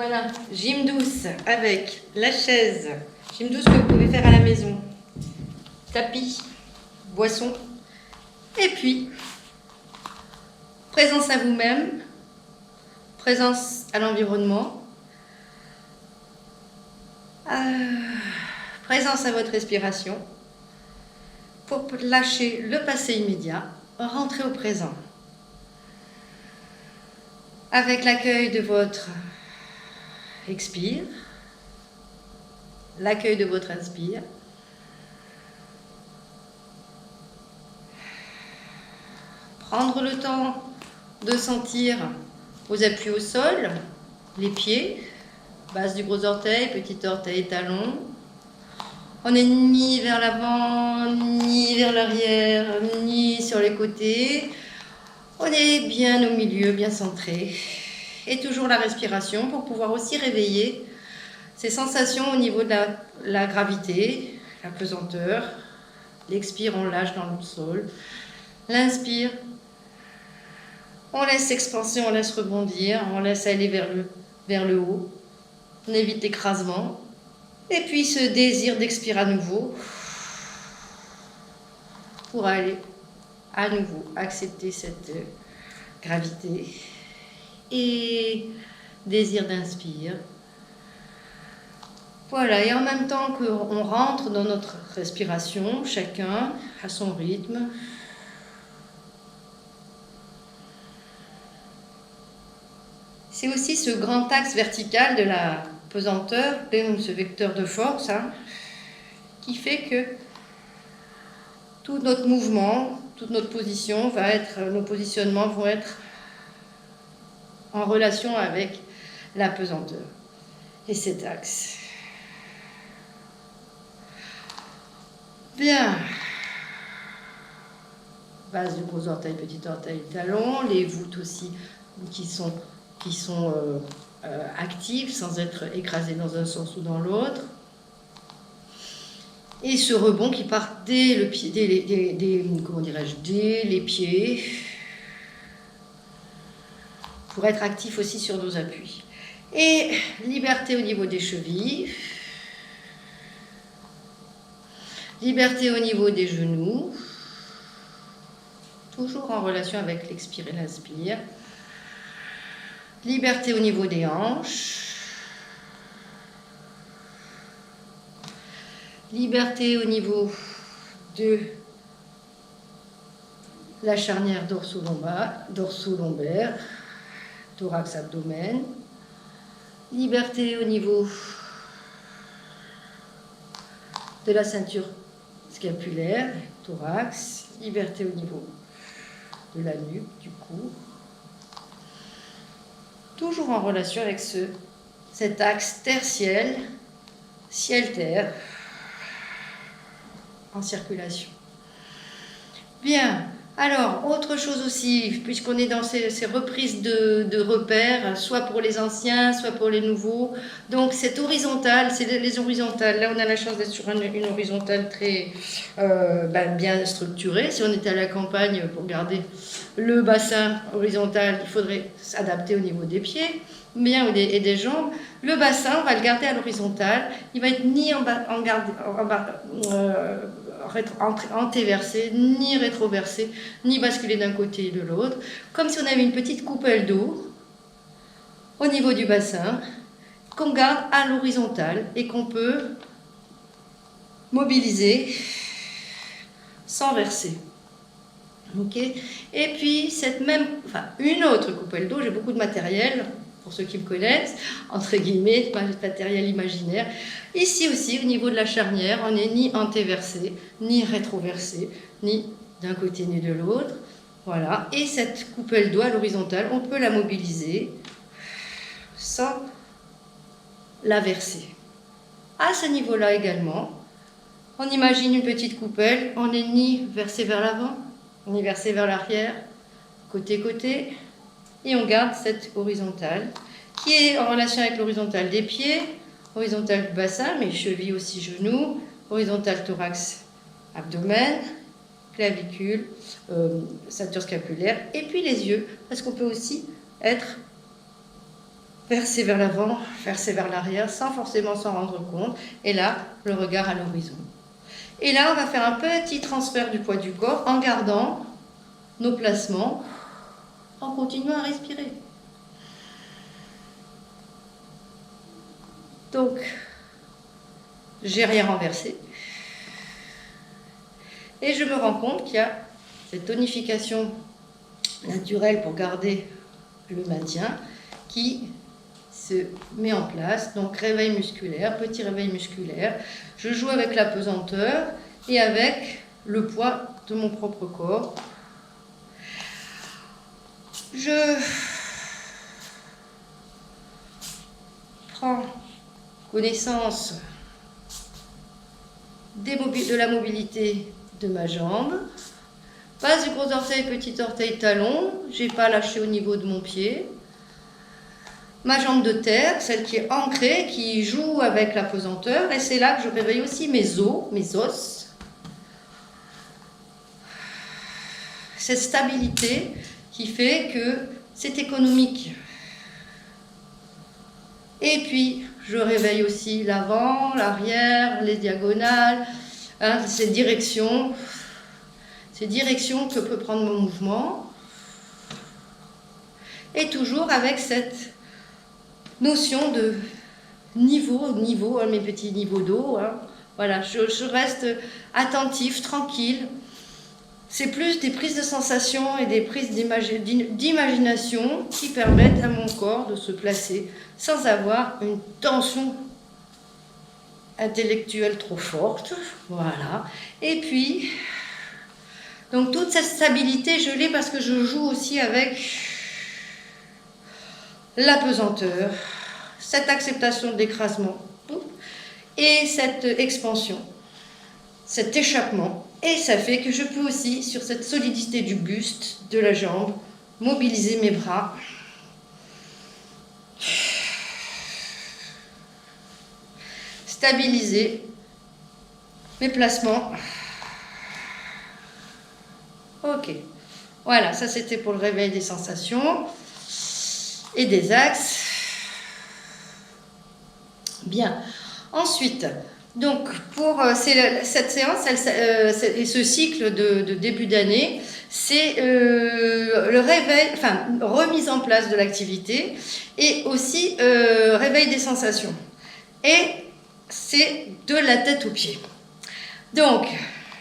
Voilà, gym douce avec la chaise. Gym douce que vous pouvez faire à la maison. Tapis, boisson. Et puis, présence à vous-même, présence à l'environnement, présence à votre respiration pour lâcher le passé immédiat, rentrer au présent. Avec l'accueil de votre expire, l'accueil de votre inspire. Prendre le temps de sentir vos appuis au sol, les pieds, base du gros orteil, petit orteil, talon. On n'est ni vers l'avant, ni vers l'arrière, ni sur les côtés. On est bien au milieu, bien centré. Et toujours la respiration pour pouvoir aussi réveiller ces sensations au niveau de la gravité, la pesanteur. L'expire, on lâche dans le sol. L'inspire, on laisse expanser, on laisse rebondir, on laisse aller vers le haut. On évite l'écrasement. Et puis ce désir d'expirer à nouveau pour aller à nouveau accepter cette gravité. Et désir d'inspire. Voilà, et en même temps qu'on rentre dans notre respiration, chacun à son rythme. C'est aussi ce grand axe vertical de la pesanteur, ce vecteur de force, qui fait que tout notre mouvement, toute notre position nos positionnements vont être en relation avec la pesanteur et cet axe. Bien. Base du gros orteil, petit orteil, talon, les voûtes aussi qui sont actives sans être écrasées dans un sens ou dans l'autre. Et ce rebond qui part dès les pieds pour être actif aussi sur nos appuis. Et liberté au niveau des chevilles. Liberté au niveau des genoux. Toujours en relation avec l'expire et l'inspire. Liberté au niveau des hanches. Liberté au niveau de la charnière dorso-lombaire, thorax-abdomen. Liberté au niveau de la ceinture scapulaire, thorax. Liberté au niveau de la nuque, du cou. Toujours en relation avec cet axe terre-ciel, ciel-terre, en circulation. Bien, alors, autre chose aussi, puisqu'on est dans ces reprises de repères, soit pour les anciens, soit pour les nouveaux. Donc, cette horizontale, c'est les horizontales. Là, on a la chance d'être sur une horizontale très bien structurée. Si on était à la campagne, pour garder le bassin horizontal, il faudrait s'adapter au niveau des pieds et des jambes. Le bassin, on va le garder à l'horizontale. Il va être ni antéversé, ni rétroversé, ni basculé d'un côté et de l'autre, comme si on avait une petite coupelle d'eau au niveau du bassin qu'on garde à l'horizontale et qu'on peut mobiliser sans verser. Ok. Et puis une autre coupelle d'eau, j'ai beaucoup de matériel, pour ceux qui me connaissent, entre guillemets, matériel imaginaire. Ici aussi, au niveau de la charnière, on n'est ni antéversé, ni rétroversé, ni d'un côté ni de l'autre. Voilà. Et cette coupelle d'eau à l'horizontale, on peut la mobiliser sans la verser. À ce niveau-là également, on imagine une petite coupelle, on n'est ni versé vers l'avant, ni versé vers l'arrière, côté-côté, et on garde cette horizontale qui est en relation avec l'horizontale des pieds, horizontale du bassin, mais chevilles aussi, genoux, horizontale thorax, abdomen, clavicule, ceinture scapulaire, et puis les yeux, parce qu'on peut aussi être verser vers l'avant, verser vers l'arrière, sans forcément s'en rendre compte. Et là, le regard à l'horizon. Et là, on va faire un petit transfert du poids du corps en gardant nos placements, en continuant à respirer. Donc, j'ai rien renversé. Et je me rends compte qu'il y a cette tonification naturelle pour garder le maintien qui se met en place. Donc réveil musculaire, petit réveil musculaire. Je joue avec la pesanteur et avec le poids de mon propre corps. Je prends connaissance de la mobilité de ma jambe. Base du gros orteil, petit orteil, talon. J'ai pas lâché au niveau de mon pied. Ma jambe de terre, celle qui est ancrée, qui joue avec la pesanteur. Et c'est là que je réveille aussi mes os, mes os. Cette stabilité qui fait que c'est économique. Et puis, je réveille aussi l'avant, l'arrière, les diagonales, hein, ces directions que peut prendre mon mouvement. Et toujours avec cette notion de niveau, mes petits niveaux d'eau. Hein. Voilà, je reste attentif, tranquille. C'est plus des prises de sensations et des prises d'imagination qui permettent à mon corps de se placer sans avoir une tension intellectuelle trop forte. Voilà. Et puis, donc toute cette stabilité, je l'ai parce que je joue aussi avec la pesanteur, cette acceptation de l'écrasement et cette expansion, cet échappement. Et ça fait que je peux aussi, sur cette solidité du buste, de la jambe, mobiliser mes bras. Stabiliser mes placements. Ok. Voilà, ça c'était pour le réveil des sensations et des axes. Bien. Ensuite, donc pour cette séance et ce cycle de début d'année, c'est le réveil, enfin remise en place de l'activité et aussi réveil des sensations. Et c'est de la tête aux pieds. Donc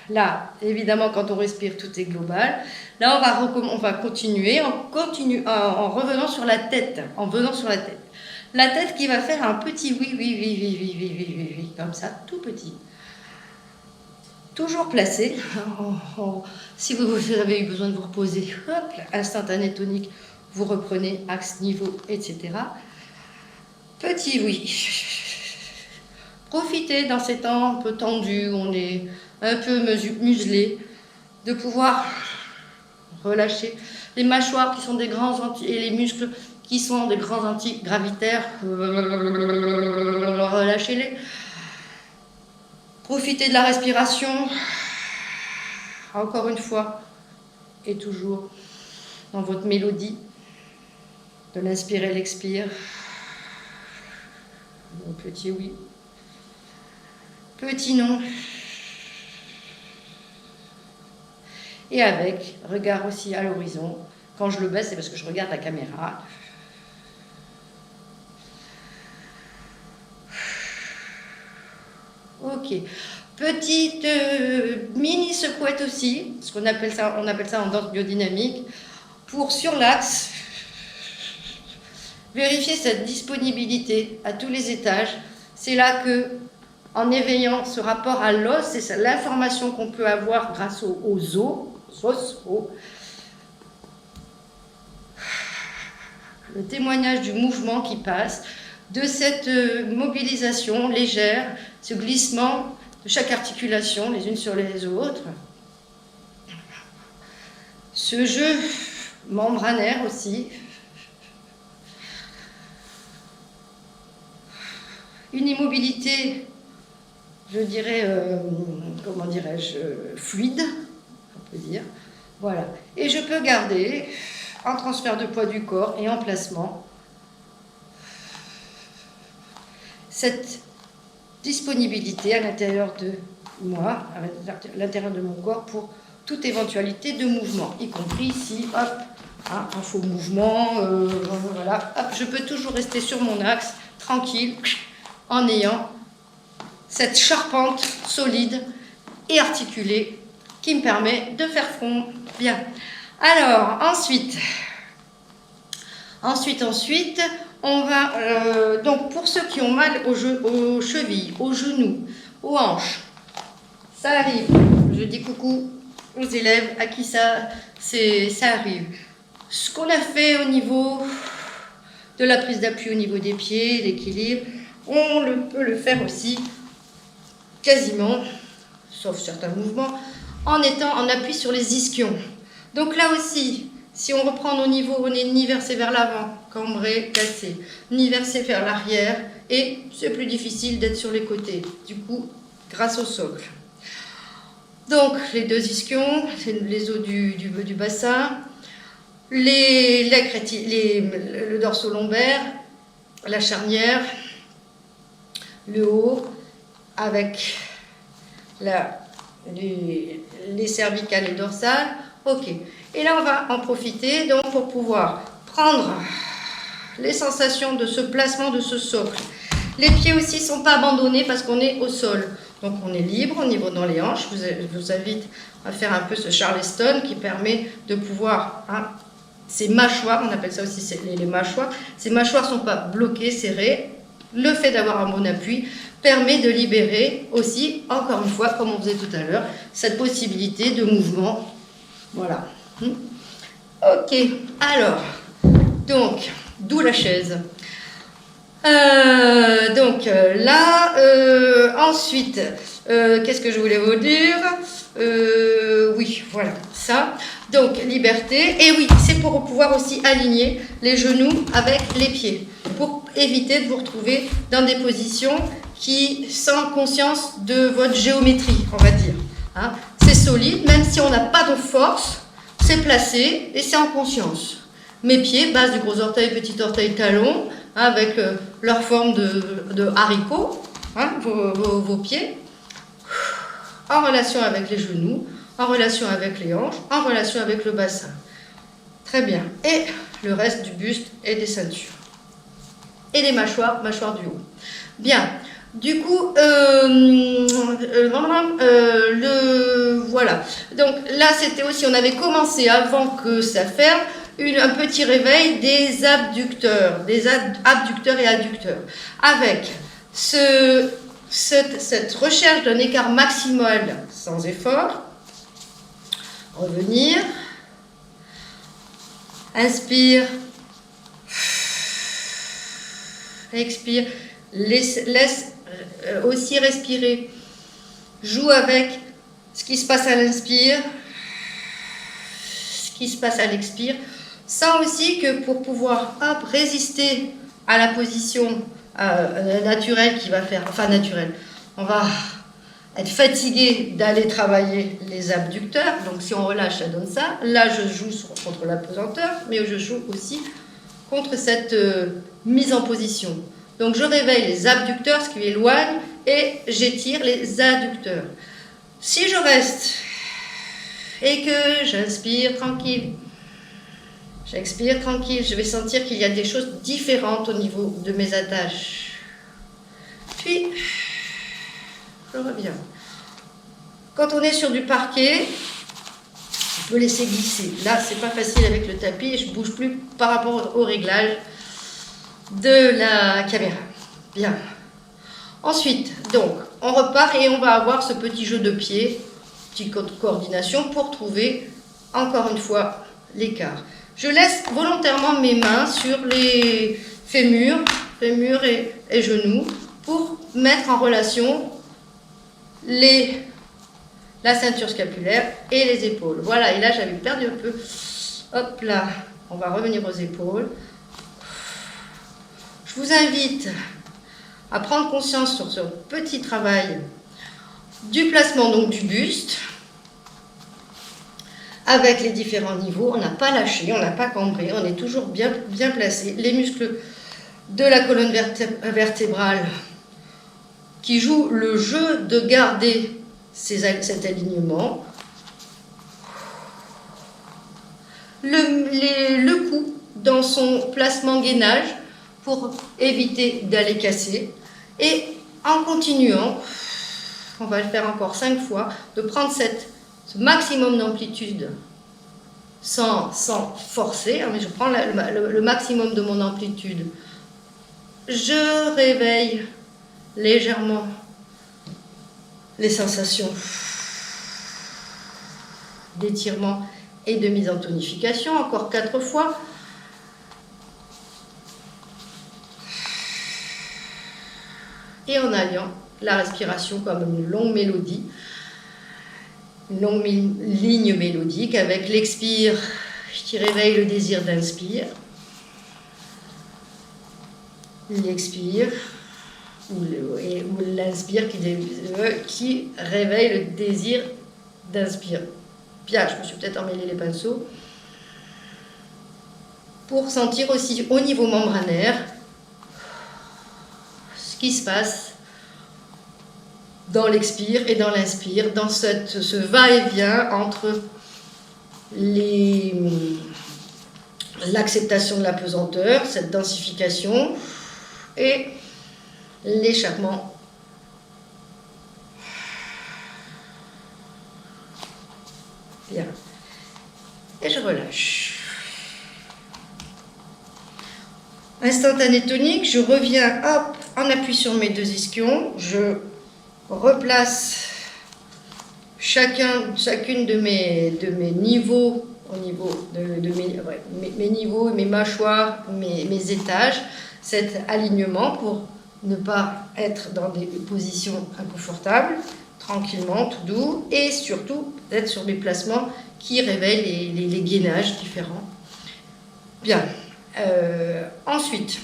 là, évidemment, quand on respire, tout est global. Là, on va continuer en revenant sur la tête, en venant sur la tête. La tête qui va faire un petit oui, comme ça, tout petit. Toujours placé. Si vous avez eu besoin de vous reposer, hop, instantané tonique, vous reprenez axe, niveau, etc. Petit oui. Profitez dans ces temps un peu tendus, on est un peu muselé, de pouvoir relâcher les mâchoires qui sont des grands et les muscles qui sont des grands antigravitaires, relâchez-les. Profitez de la respiration, encore une fois, et toujours dans votre mélodie, de l'inspire et l'expire. Mon petit oui, petit non. Et avec regard aussi à l'horizon. Quand je le baisse, c'est parce que je regarde la caméra. Ok. Petite mini secouette aussi, ce qu'on appelle ça, on appelle ça en danse biodynamique, pour sur l'axe, vérifier cette disponibilité à tous les étages. C'est là que, en éveillant ce rapport à l'os, c'est l'information qu'on peut avoir grâce aux os, le témoignage du mouvement qui passe, de cette mobilisation légère, ce glissement de chaque articulation les unes sur les autres. Ce jeu membranaire aussi. Une immobilité, je dirais, comment dirais-je, fluide, on peut dire. Voilà. Et je peux garder, en transfert de poids du corps et en placement, cette disponibilité à l'intérieur de moi, à l'intérieur de mon corps pour toute éventualité de mouvement, y compris si, hop, un faux mouvement, voilà, hop, je peux toujours rester sur mon axe, tranquille, en ayant cette charpente solide et articulée qui me permet de faire front. Bien. Alors, ensuite, on va, donc pour ceux qui ont mal aux chevilles, aux genoux, aux hanches, ça arrive, je dis coucou aux élèves à qui ça arrive. Ce qu'on a fait au niveau de la prise d'appui au niveau des pieds, l'équilibre, on peut le faire aussi quasiment, sauf certains mouvements, en étant en appui sur les ischions. Donc là aussi, si on reprend nos niveaux, on est ni versé vers l'avant, cambré, cassé, ni versé vers l'arrière, et c'est plus difficile d'être sur les côtés, du coup, grâce au socle. Donc, les deux ischions, les os du bassin, le dorso lombaire, la charnière, le haut, avec les cervicales et dorsales. Ok. Et là, on va en profiter donc pour pouvoir prendre les sensations de ce placement de ce socle. Les pieds aussi ne sont pas abandonnés parce qu'on est au sol. Donc on est libre au niveau dans les hanches. Je vous invite à faire un peu ce Charleston qui permet de pouvoir, ces mâchoires, on appelle ça aussi les mâchoires, ces mâchoires ne sont pas bloquées, serrées. Le fait d'avoir un bon appui permet de libérer aussi, encore une fois, comme on faisait tout à l'heure, cette possibilité de mouvement. Voilà. Ok, alors, donc, d'où la chaise. Ensuite, qu'est-ce que je voulais vous dire? Oui, voilà, ça. Donc, liberté. Et oui, c'est pour pouvoir aussi aligner les genoux avec les pieds, pour éviter de vous retrouver dans des positions sans conscience de votre géométrie, on va dire. C'est solide, même si on n'a pas de force, c'est placé et c'est en conscience. Mes pieds, base du gros orteil, petit orteil, talon, avec leur forme de haricot, vos pieds, en relation avec les genoux, en relation avec les hanches, en relation avec le bassin. Très bien. Et le reste du buste et des ceintures. Et des mâchoires du haut. Bien. Du coup, voilà. Donc là, c'était aussi, on avait commencé avant que ça ferme, un petit réveil des abducteurs et adducteurs, avec cette recherche d'un écart maximal sans effort. Revenir. Inspire. Expire. Laisse aussi respirer. Joue avec ce qui se passe à l'inspire, ce qui se passe à l'expire. Sans aussi que pour pouvoir résister à la position naturelle qui va faire, naturelle, on va être fatigué d'aller travailler les abducteurs. Donc si on relâche, ça donne ça. Là, je joue contre la pesanteur, mais je joue aussi contre cette mise en position. Donc je réveille les abducteurs, ce qui éloigne, et j'étire les adducteurs. Si je reste et que j'inspire tranquille, j'expire tranquille, je vais sentir qu'il y a des choses différentes au niveau de mes attaches. Puis, je reviens. Quand on est sur du parquet, on peut laisser glisser. Là, c'est pas facile avec le tapis et je ne bouge plus par rapport au réglage de la caméra. Bien. Ensuite, donc, on repart et on va avoir ce petit jeu de pied, petite coordination pour trouver, encore une fois, l'écart. Je laisse volontairement mes mains sur les fémurs et genoux pour mettre en relation la ceinture scapulaire et les épaules. Voilà, et là j'avais perdu un peu. Hop là, on va revenir aux épaules. Je vous invite à prendre conscience sur ce petit travail du placement donc du buste avec les différents niveaux. On n'a pas lâché, on n'a pas cambré, on est toujours bien placé. Les muscles de la colonne vertébrale qui joue le jeu de garder cet alignement. Le cou dans son placement gainage pour éviter d'aller casser. Et en continuant, on va le faire encore 5 fois, de prendre ce maximum d'amplitude sans forcer, hein, mais je prends le maximum de mon amplitude. Je réveille légèrement les sensations d'étirement et de mise en tonification, encore 4 fois. Et en alliant la respiration comme une longue mélodie, une longue ligne mélodique avec l'expire qui réveille le désir d'inspire, l'expire ou l'inspire qui réveille le désir d'inspire. Bien, je me suis peut-être emmêlé les pinceaux. Pour sentir aussi au niveau membranaire ce qui se passe dans l'expire et dans l'inspire, dans ce va-et-vient entre l'acceptation de la pesanteur, cette densification et l'échappement. Bien. Et je relâche. Instantané tonique, je reviens, hop, en appui sur mes 2 ischions, je replace chacune de mes niveaux, au niveau de mes niveaux, mes mâchoires, mes étages, cet alignement pour ne pas être dans des positions inconfortables, tranquillement, tout doux, et surtout être sur des placements qui réveillent les gainages différents. Bien. Ensuite,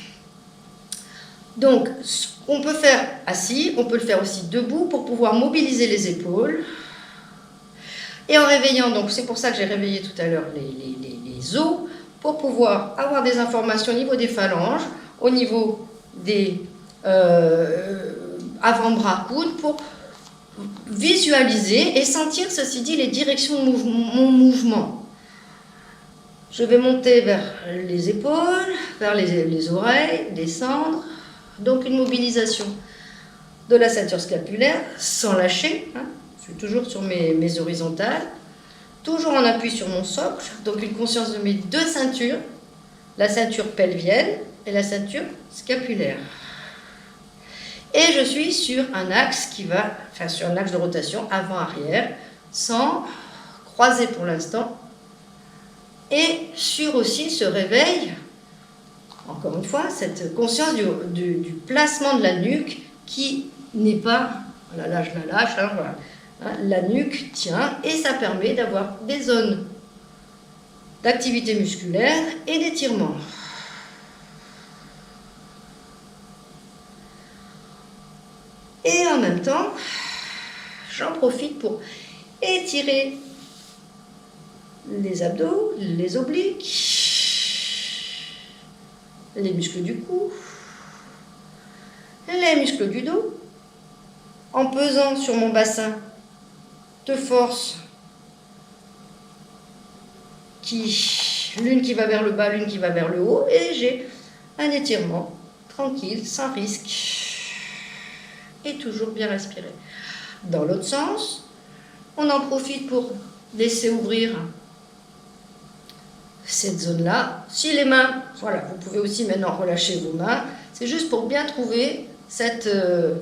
donc, on peut faire assis, on peut le faire aussi debout pour pouvoir mobiliser les épaules. Et en réveillant, donc c'est pour ça que j'ai réveillé tout à l'heure les os, pour pouvoir avoir des informations au niveau des phalanges, au niveau des avant-bras, coudes, pour visualiser et sentir, ceci dit, les directions de mon mouvement. Je vais monter vers les épaules, vers les oreilles, descendre. Donc une mobilisation de la ceinture scapulaire sans lâcher. Hein. Je suis toujours sur mes horizontales. Toujours en appui sur mon socle. Donc une conscience de mes 2 ceintures. La ceinture pelvienne et la ceinture scapulaire. Et je suis sur un axe sur un axe de rotation avant-arrière, sans croiser pour l'instant. Et sur aussi ce réveil, encore une fois, cette conscience du placement de la nuque qui n'est pas, là je la lâche, hein, voilà. La nuque tient et ça permet d'avoir des zones d'activité musculaire et d'étirement. Et en même temps, j'en profite pour étirer les abdos, les obliques, les muscles du cou, les muscles du dos, en pesant sur mon bassin de force, l'une qui va vers le bas, l'une qui va vers le haut, et j'ai un étirement tranquille, sans risque, et toujours bien respirer. Dans l'autre sens, on en profite pour laisser ouvrir cette zone-là. Si les mains, voilà, vous pouvez aussi maintenant relâcher vos mains. C'est juste pour bien trouver ces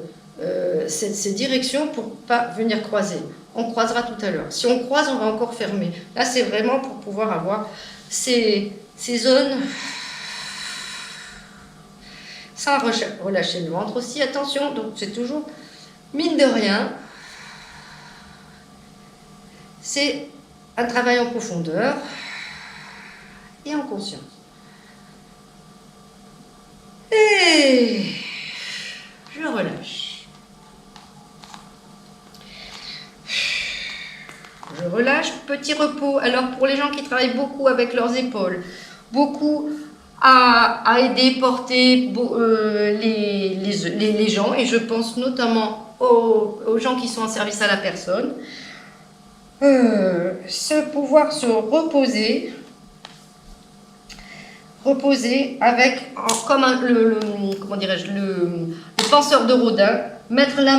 directions pour ne pas venir croiser. On croisera tout à l'heure. Si on croise, on va encore fermer. Là, c'est vraiment pour pouvoir avoir ces zones sans relâcher le ventre aussi. Attention, donc c'est toujours, mine de rien, c'est un travail en profondeur et en conscience. Et je relâche. Je relâche, petit repos. Alors pour les gens qui travaillent beaucoup avec leurs épaules, beaucoup à aider, porter les gens, et je pense notamment aux gens qui sont en service à la personne. Pouvoir se reposer avec, comme comment dirais-je, le penseur de Rodin, mettre la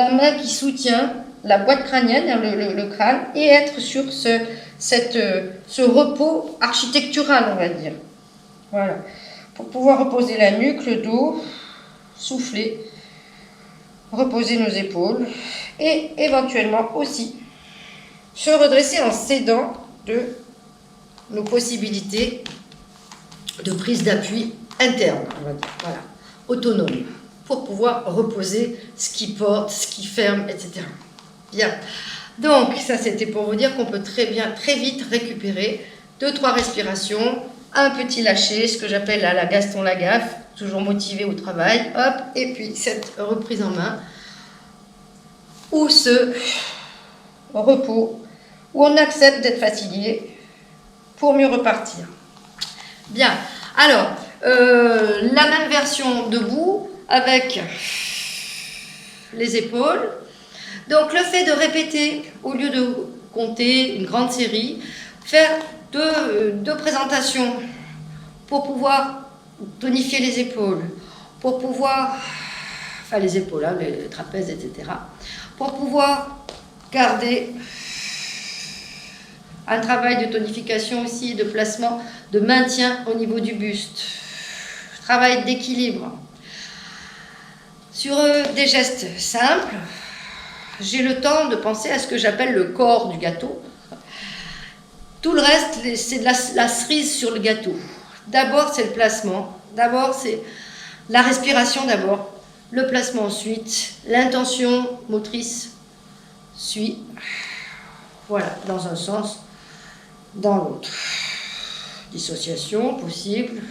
main qui soutient la boîte crânienne, le crâne, et être sur ce repos architectural, on va dire. Voilà. Pour pouvoir reposer la nuque, le dos, souffler, reposer nos épaules, et éventuellement aussi se redresser en s'aidant de nos possibilités de prise d'appui interne, on va dire, voilà, autonome, pour pouvoir reposer ce qui porte, ce qui ferme, etc. Bien, donc ça c'était pour vous dire qu'on peut très vite récupérer 2-3 respirations, un petit lâcher, ce que j'appelle la Gaston Lagaffe, toujours motivé au travail, hop, et puis cette reprise en main, ou ce repos, où on accepte d'être fatigué pour mieux repartir. Bien, alors, la même version debout avec les épaules. Donc le fait de répéter, au lieu de compter une grande série, faire deux présentations pour pouvoir tonifier les épaules, pour pouvoir, enfin les épaules, hein, les trapèzes, etc., pour pouvoir garder un travail de tonification aussi, de placement, de maintien au niveau du buste. Travail d'équilibre. Sur des gestes simples, j'ai le temps de penser à ce que j'appelle le corps du gâteau. Tout le reste, c'est de la cerise sur le gâteau. D'abord, c'est le placement. D'abord, c'est la respiration d'abord. Le placement ensuite. L'intention motrice suit. Voilà, dans un sens, dans l'autre. Dissociation possible,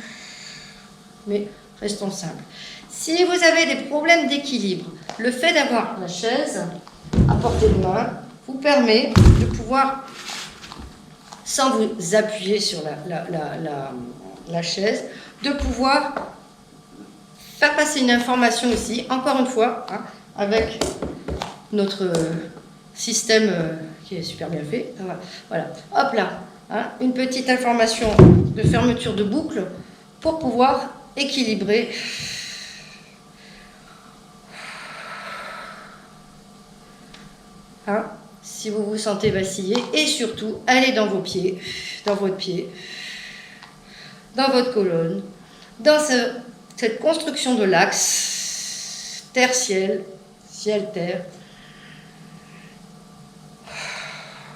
mais restons simples. Si vous avez des problèmes d'équilibre, le fait d'avoir la chaise à portée de main vous permet de pouvoir, sans vous appuyer sur la chaise, de pouvoir faire passer une information aussi, encore une fois, hein, avec notre système qui est super bien fait. Voilà, hop là, hein, une petite information de fermeture de boucle pour pouvoir équilibrer. Hein, si vous vous sentez vaciller, et surtout, allez dans vos pieds, dans votre pied, dans votre colonne, dans cette construction de l'axe terre-ciel, ciel-terre.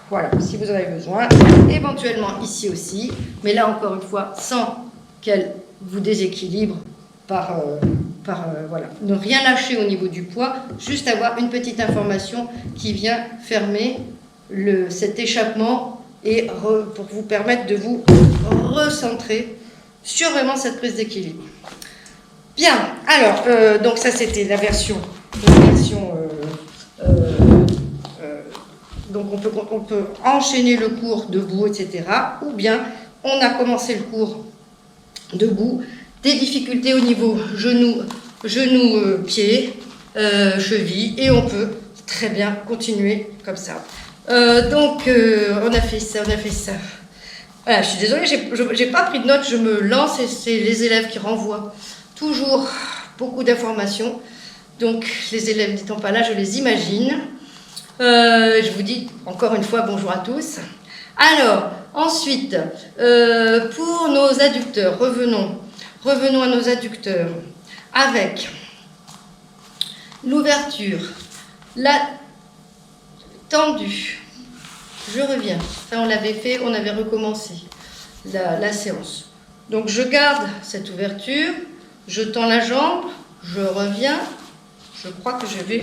Voilà, si vous en avez besoin, éventuellement ici aussi, mais là encore une fois, sans qu'elle vous déséquilibre voilà. Ne rien lâcher au niveau du poids, juste avoir une petite information qui vient fermer cet échappement et pour vous permettre de vous recentrer sur vraiment cette prise d'équilibre. Bien, alors, donc ça c'était la version donc on peut enchaîner le cours debout, etc. Ou bien on a commencé le cours debout, des difficultés au niveau genoux, pieds, chevilles, et on peut très bien continuer comme ça. Donc on a fait ça. Voilà, je suis désolée, j'ai pas pris de notes, je me lance et c'est les élèves qui renvoient toujours beaucoup d'informations. Donc les élèves n'étant pas là, je les imagine. Je vous dis encore une fois bonjour à tous. Alors, ensuite, pour nos adducteurs, revenons à nos adducteurs avec l'ouverture, la tendue. Je reviens. Enfin, on l'avait fait, on avait recommencé la séance. Donc, je garde cette ouverture, je tends la jambe, je reviens. Je crois que je vais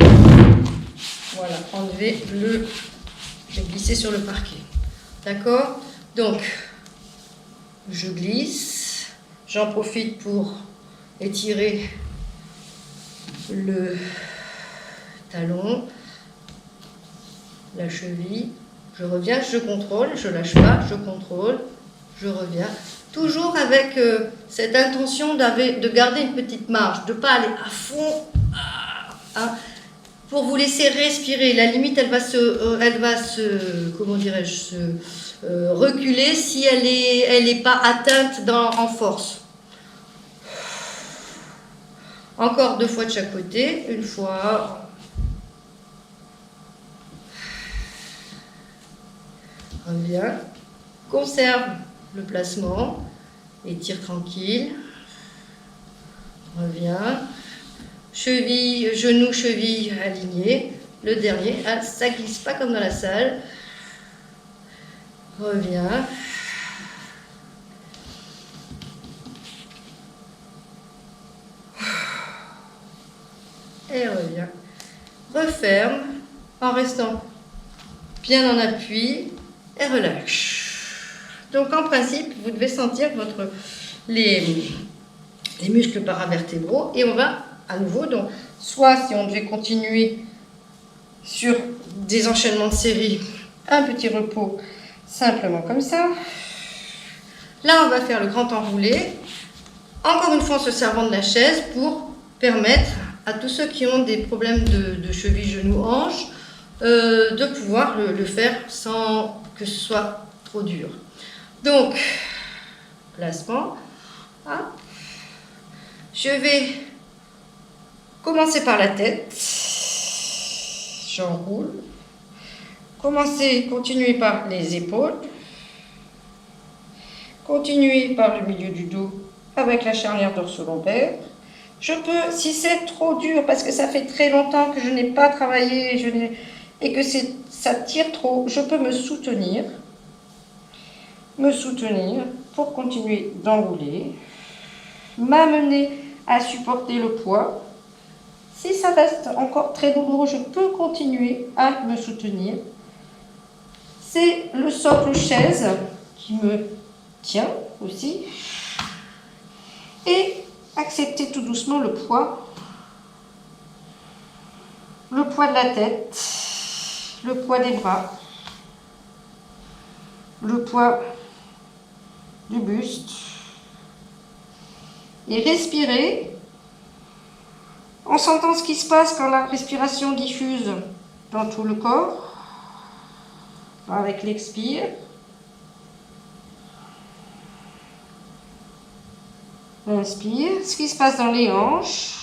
enlever je vais glisser sur le parquet. D'accord? Donc, je glisse. J'en profite pour étirer le talon, la cheville. Je reviens, je contrôle, je lâche pas, je contrôle, je reviens. toujours avec cette intention de garder une petite marge, de ne pas aller à fond, hein, pour vous laisser respirer. La limite, elle va se comment dirais-je, reculer si elle n'est pas atteinte en force. Encore 2 fois de chaque côté, une fois. Reviens. Conserve le placement. Étire tranquille. Reviens. Cheville, genou, cheville alignés. Le dernier, ça glisse pas comme dans la salle. Reviens. Et reviens. Referme en restant bien en appui et relâche. Donc en principe, vous devez sentir les muscles paravertébraux et on va à nouveau, donc soit si on devait continuer sur des enchaînements de séries, un petit repos simplement comme ça. Là, on va faire le grand enroulé, encore une fois en se servant de la chaise pour permettre à tous ceux qui ont des problèmes de cheville, genou, hanche, de pouvoir le faire sans que ce soit trop dur. Donc, placement. Hein. Je vais commencer par la tête. J'enroule. Continuer par les épaules. Continuer par le milieu du dos avec la charnière dorso-lombaire. Je peux, si c'est trop dur, parce que ça fait très longtemps que je n'ai pas travaillé et que ça tire trop, je peux me soutenir pour continuer d'enrouler, m'amener à supporter le poids. Si ça reste encore très douloureux, je peux continuer à me soutenir. C'est le socle chaise qui me tient aussi. Et accepter tout doucement le poids de la tête, le poids des bras, le poids du buste. Et respirer en sentant ce qui se passe quand la respiration diffuse dans tout le corps, avec l'expire. Inspire, ce qui se passe dans les hanches.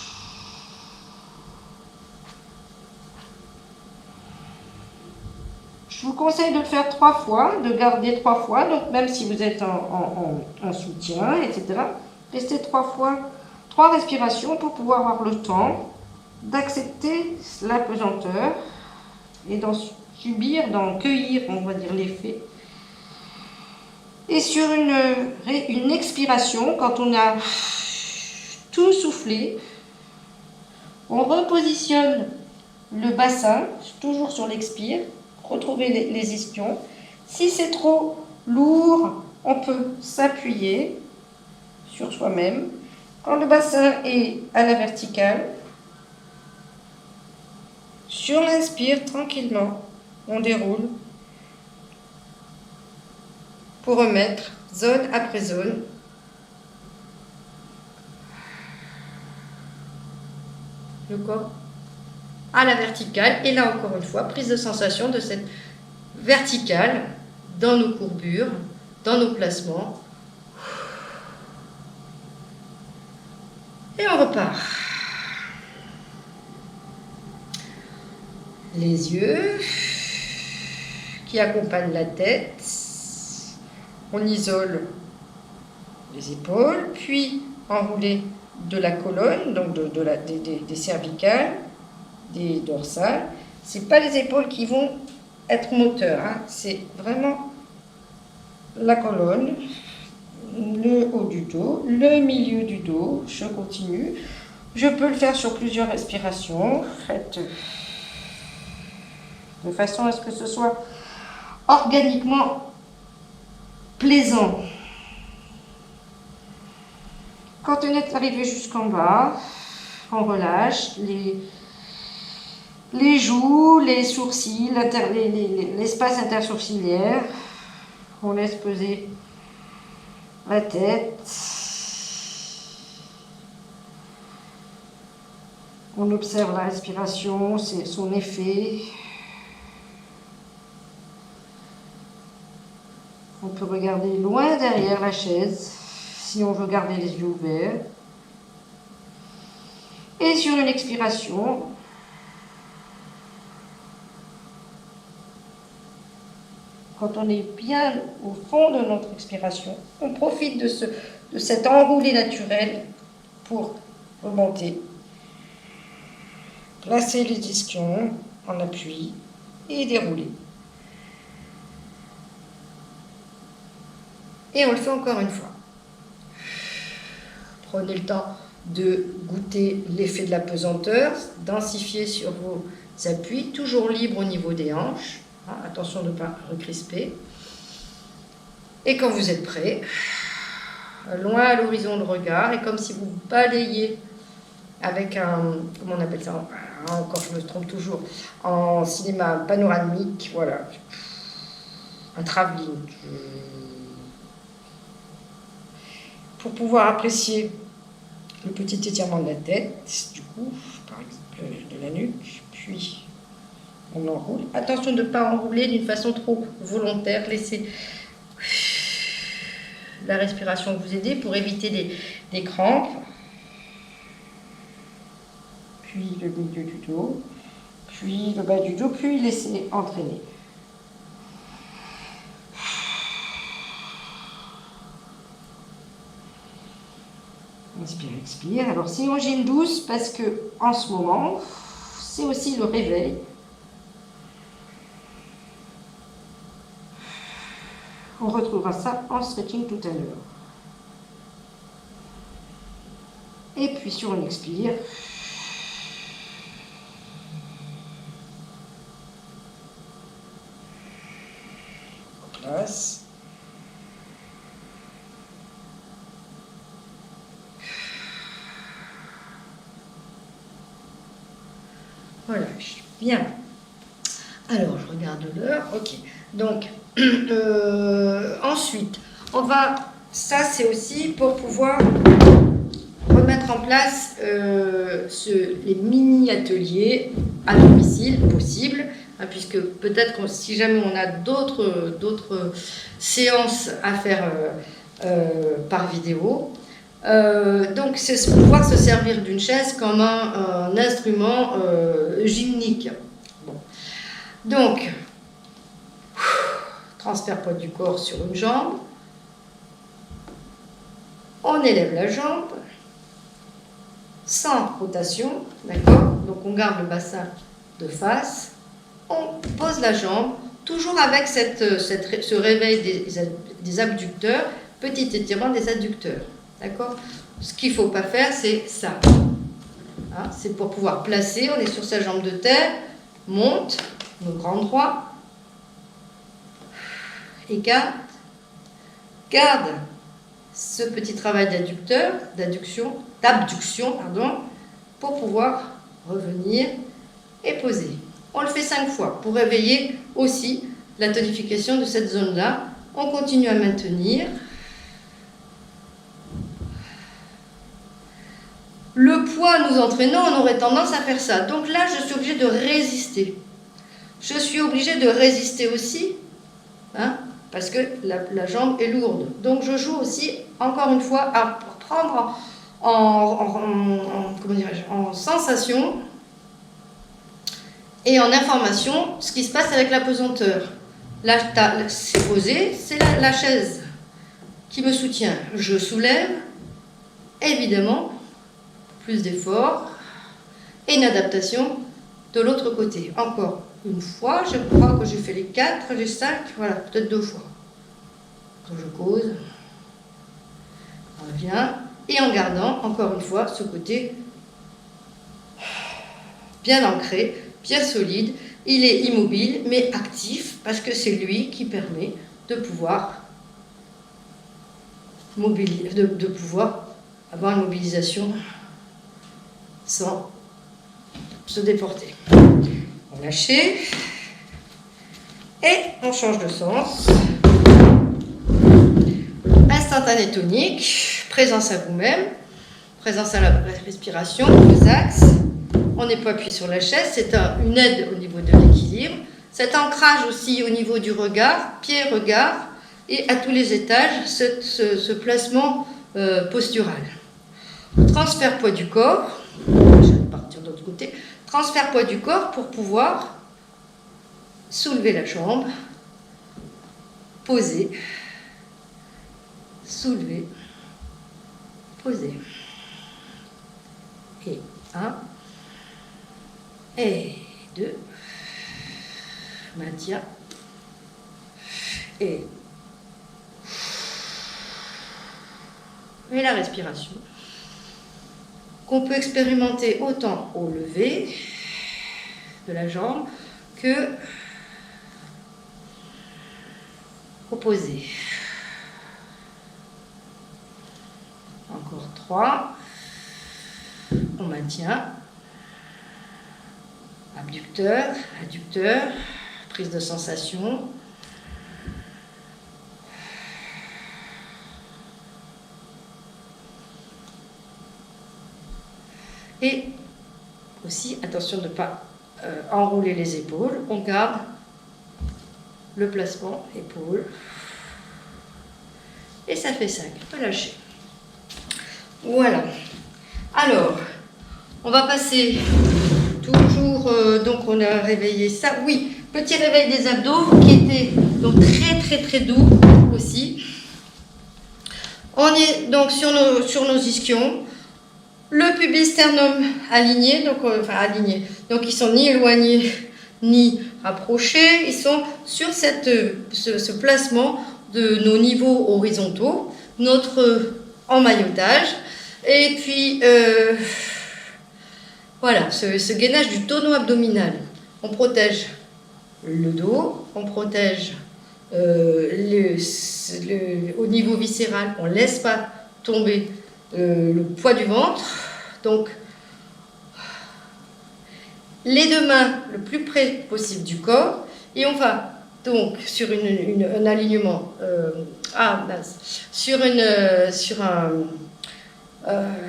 Je vous conseille de le faire 3 fois, de garder 3 fois, donc même si vous êtes en soutien, etc. Restez 3 fois, 3 respirations pour pouvoir avoir le temps d'accepter la pesanteur et d'en subir, d'en cueillir, on va dire, l'effet. Et sur une expiration, quand on a tout soufflé, on repositionne le bassin, toujours sur l'expire, retrouver les ischions. Si c'est trop lourd, on peut s'appuyer sur soi-même. Quand le bassin est à la verticale, sur l'inspire, tranquillement, on déroule pour remettre zone après zone. Le corps à la verticale. Et là, encore une fois, prise de sensation de cette verticale dans nos courbures, dans nos placements. Et on repart. Les yeux qui accompagnent la tête. On isole les épaules, puis enrouler de la colonne, donc des cervicales, des dorsales. Ce n'est pas les épaules qui vont être moteurs, hein. C'est vraiment la colonne, le haut du dos, le milieu du dos. Je continue. Je peux le faire sur plusieurs respirations. Faites de façon à ce que ce soit organiquement plaisant. Quand on est arrivé jusqu'en bas, on relâche les joues, les sourcils, l'espace intersourciliaire. On laisse peser la tête. On observe la respiration, son effet. On peut regarder loin derrière la chaise, si on veut garder les yeux ouverts. Et sur une expiration, quand on est bien au fond de notre expiration, on profite de cet enroulé naturel pour remonter. Placer les ischions en appui et dérouler. Et on le fait encore une fois. Prenez le temps de goûter l'effet de la pesanteur, densifier sur vos appuis, toujours libre au niveau des hanches. Attention de ne pas recrisper. Et quand vous êtes prêt, loin à l'horizon le regard, et comme si vous balayez avec un, comment on appelle ça, encore je me trompe toujours, en cinéma panoramique, voilà, un travelling. Pour pouvoir apprécier le petit étirement de la tête, du coup, par exemple de la nuque, puis on enroule. Attention de ne pas enrouler d'une façon trop volontaire, laissez la respiration vous aider pour éviter des crampes. Puis le milieu du dos, puis le bas du dos, puis laissez entraîner. Inspire, expire. Alors, c'est une gym douce parce que en ce moment, c'est aussi le réveil. On retrouvera ça en stretching tout à l'heure. Et puis sur une expire, on place. Voilà, bien. Alors, je regarde l'heure. Ok. Donc, ensuite, on va... Ça, c'est aussi pour pouvoir remettre en place les mini-ateliers à domicile possibles, hein, puisque peut-être que si jamais on a d'autres séances à faire par vidéo, donc c'est pouvoir se servir d'une chaise comme un instrument gymnique. Bon. Donc, transfert poids du corps sur une jambe, on élève la jambe, sans rotation, d'accord? Donc on garde le bassin de face, on pose la jambe, toujours avec ce réveil des abducteurs, petit étirement des adducteurs. D'accord? Ce qu'il ne faut pas faire, c'est ça. Hein, c'est pour pouvoir placer, on est sur sa jambe de terre, monte, nos grands droits, écarte, garde ce petit travail d'abduction, pour pouvoir revenir et poser. On le fait 5 fois pour réveiller aussi la tonification de cette zone-là. On continue à maintenir. Le poids nous entraînant, on aurait tendance à faire ça. Donc là, je suis obligée de résister. Je suis obligée de résister aussi, hein, parce que la jambe est lourde. Donc je joue aussi, encore une fois, à prendre en sensation et en information ce qui se passe avec la pesanteur. Là, c'est posé, c'est la chaise qui me soutient. Je soulève, évidemment, plus d'efforts et une adaptation de l'autre côté. Encore une fois, je crois que j'ai fait les 4, les 5, voilà, peut-être 2 fois. Quand je cause, on revient, et en gardant, encore une fois, ce côté bien ancré, bien solide. Il est immobile, mais actif, parce que c'est lui qui permet de pouvoir de pouvoir avoir une mobilisation sans se déporter. On lâche et on change de sens. instantané tonique, présence à vous-même, présence à la respiration, aux axes. On n'est pas appuyé sur la chaise, c'est une aide au niveau de l'équilibre. Cet ancrage aussi au niveau du regard, pied-regard, et à tous les étages, ce placement postural. Transfert poids du corps, je vais partir de l'autre côté, transfert poids du corps pour pouvoir soulever la jambe, poser, soulever, poser. Et 1, et 2, maintien, et la respiration, qu'on peut expérimenter autant au lever de la jambe que au posé. Encore 3, on maintient, abducteur, adducteur, prise de sensation. Et aussi, attention de ne pas enrouler les épaules. On garde le placement, épaule. Et ça fait 5. Relâchez. Voilà. Alors, on va passer toujours... donc, on a réveillé ça. Oui, petit réveil des abdos qui était donc très doux aussi. On est donc sur nos ischions. Le pubis-sternum aligné, donc ils sont ni éloignés ni rapprochés, ils sont sur ce placement de nos niveaux horizontaux, notre emmaillotage, et puis voilà, ce gainage du tonneau abdominal. On protège le dos, on protège au niveau viscéral, on ne laisse pas tomber le poids du ventre. Donc, les deux mains le plus près possible du corps, et on va donc sur un alignement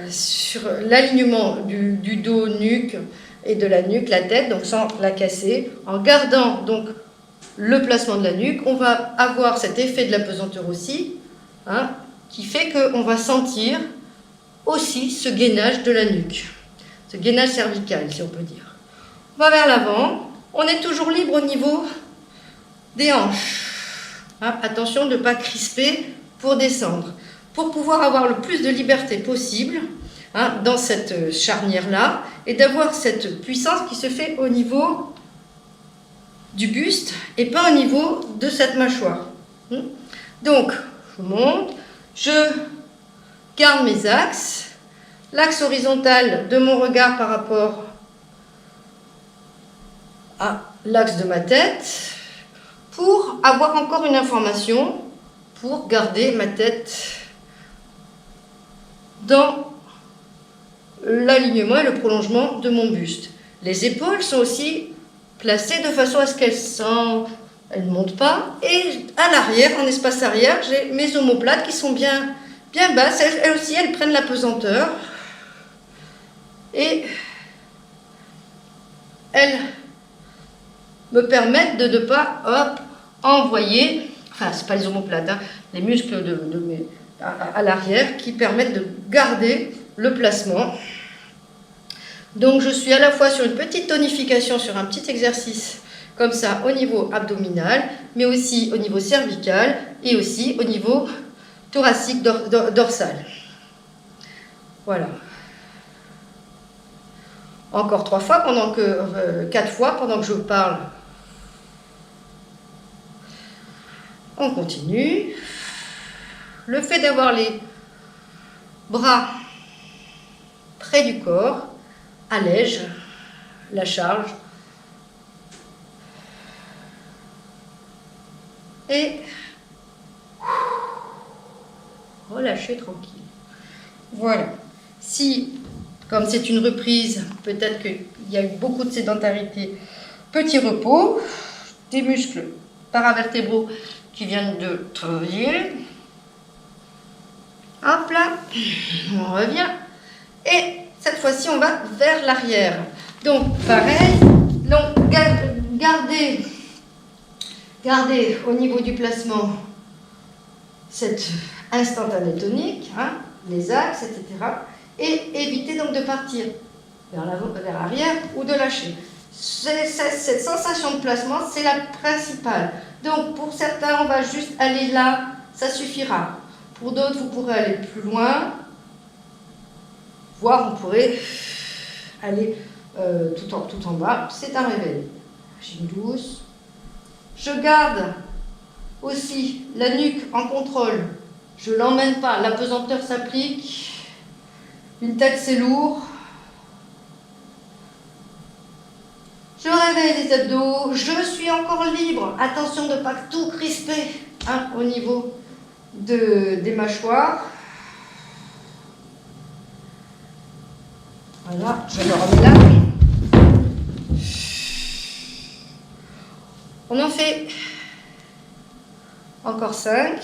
sur l'alignement du dos, nuque et de la nuque, la tête, donc sans la casser, en gardant donc le placement de la nuque. On va avoir cet effet de la pesanteur aussi, hein, qui fait qu'on va sentir aussi ce gainage de la nuque, ce gainage cervical, si on peut dire. On va vers l'avant, on est toujours libre au niveau des hanches. Hein, attention de ne pas crisper pour descendre. Pour pouvoir avoir le plus de liberté possible, hein, dans cette charnière-là, et d'avoir cette puissance qui se fait au niveau du buste et pas au niveau de cette mâchoire. Donc, je monte, je garde mes axes, l'axe horizontal de mon regard par rapport à l'axe de ma tête, pour avoir encore une information, pour garder ma tête dans l'alignement et le prolongement de mon buste. Les épaules sont aussi placées de façon à ce elles ne montent pas, et à l'arrière, en espace arrière, j'ai mes omoplates qui sont bien basses, elles aussi, elles prennent la pesanteur, et elles me permettent de ne pas envoyer, enfin, c'est pas les omoplates, hein, les muscles à l'arrière qui permettent de garder le placement. Donc, je suis à la fois sur une petite tonification, sur un petit exercice comme ça au niveau abdominal, mais aussi au niveau cervical et aussi au niveau thoracique dorsal. Voilà. Encore 4 fois pendant que je parle. On continue. Le fait d'avoir les bras près du corps allège la charge et relâchez tranquille. Voilà. Si, comme c'est une reprise, peut-être qu'il y a eu beaucoup de sédentarité, petit repos, des muscles paravertébraux qui viennent de travailler. Hop là, on revient. Et cette fois-ci, on va vers l'arrière. Donc, pareil. Donc, gardez au niveau du placement cette instantanée tonique, hein, les axes, etc. Et évitez donc de partir vers l'avant, vers l'arrière ou de lâcher. Cette sensation de placement, c'est la principale. Donc, pour certains, on va juste aller là, ça suffira. Pour d'autres, vous pourrez aller plus loin, voire vous pourrez aller tout en bas. C'est un réveil. Machine douce. Je garde aussi la nuque en contrôle. Je ne l'emmène pas. La pesanteur s'applique. Une tête, c'est lourd. Je réveille les abdos. Je suis encore libre. Attention de ne pas tout crisper, hein, au niveau des mâchoires. Voilà, je me remets là. On en fait encore 5.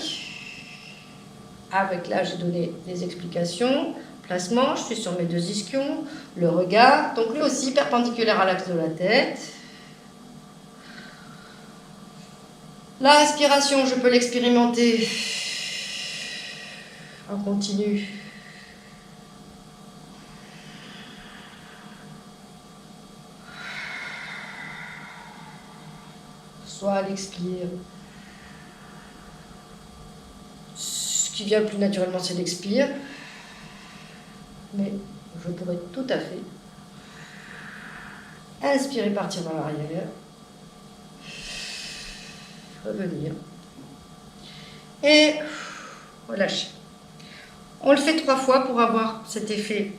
Avec là, j'ai donné des explications. Placement, je suis sur mes 2 ischions. Le regard, donc lui aussi perpendiculaire à l'axe de la tête. La respiration, je peux l'expérimenter en continu. Soit à l'expire. Ce qui vient le plus naturellement, c'est l'expire. Mais je pourrais tout à fait inspirer, partir vers l'arrière. Revenir. Et relâcher. On le fait 3 fois pour avoir cet effet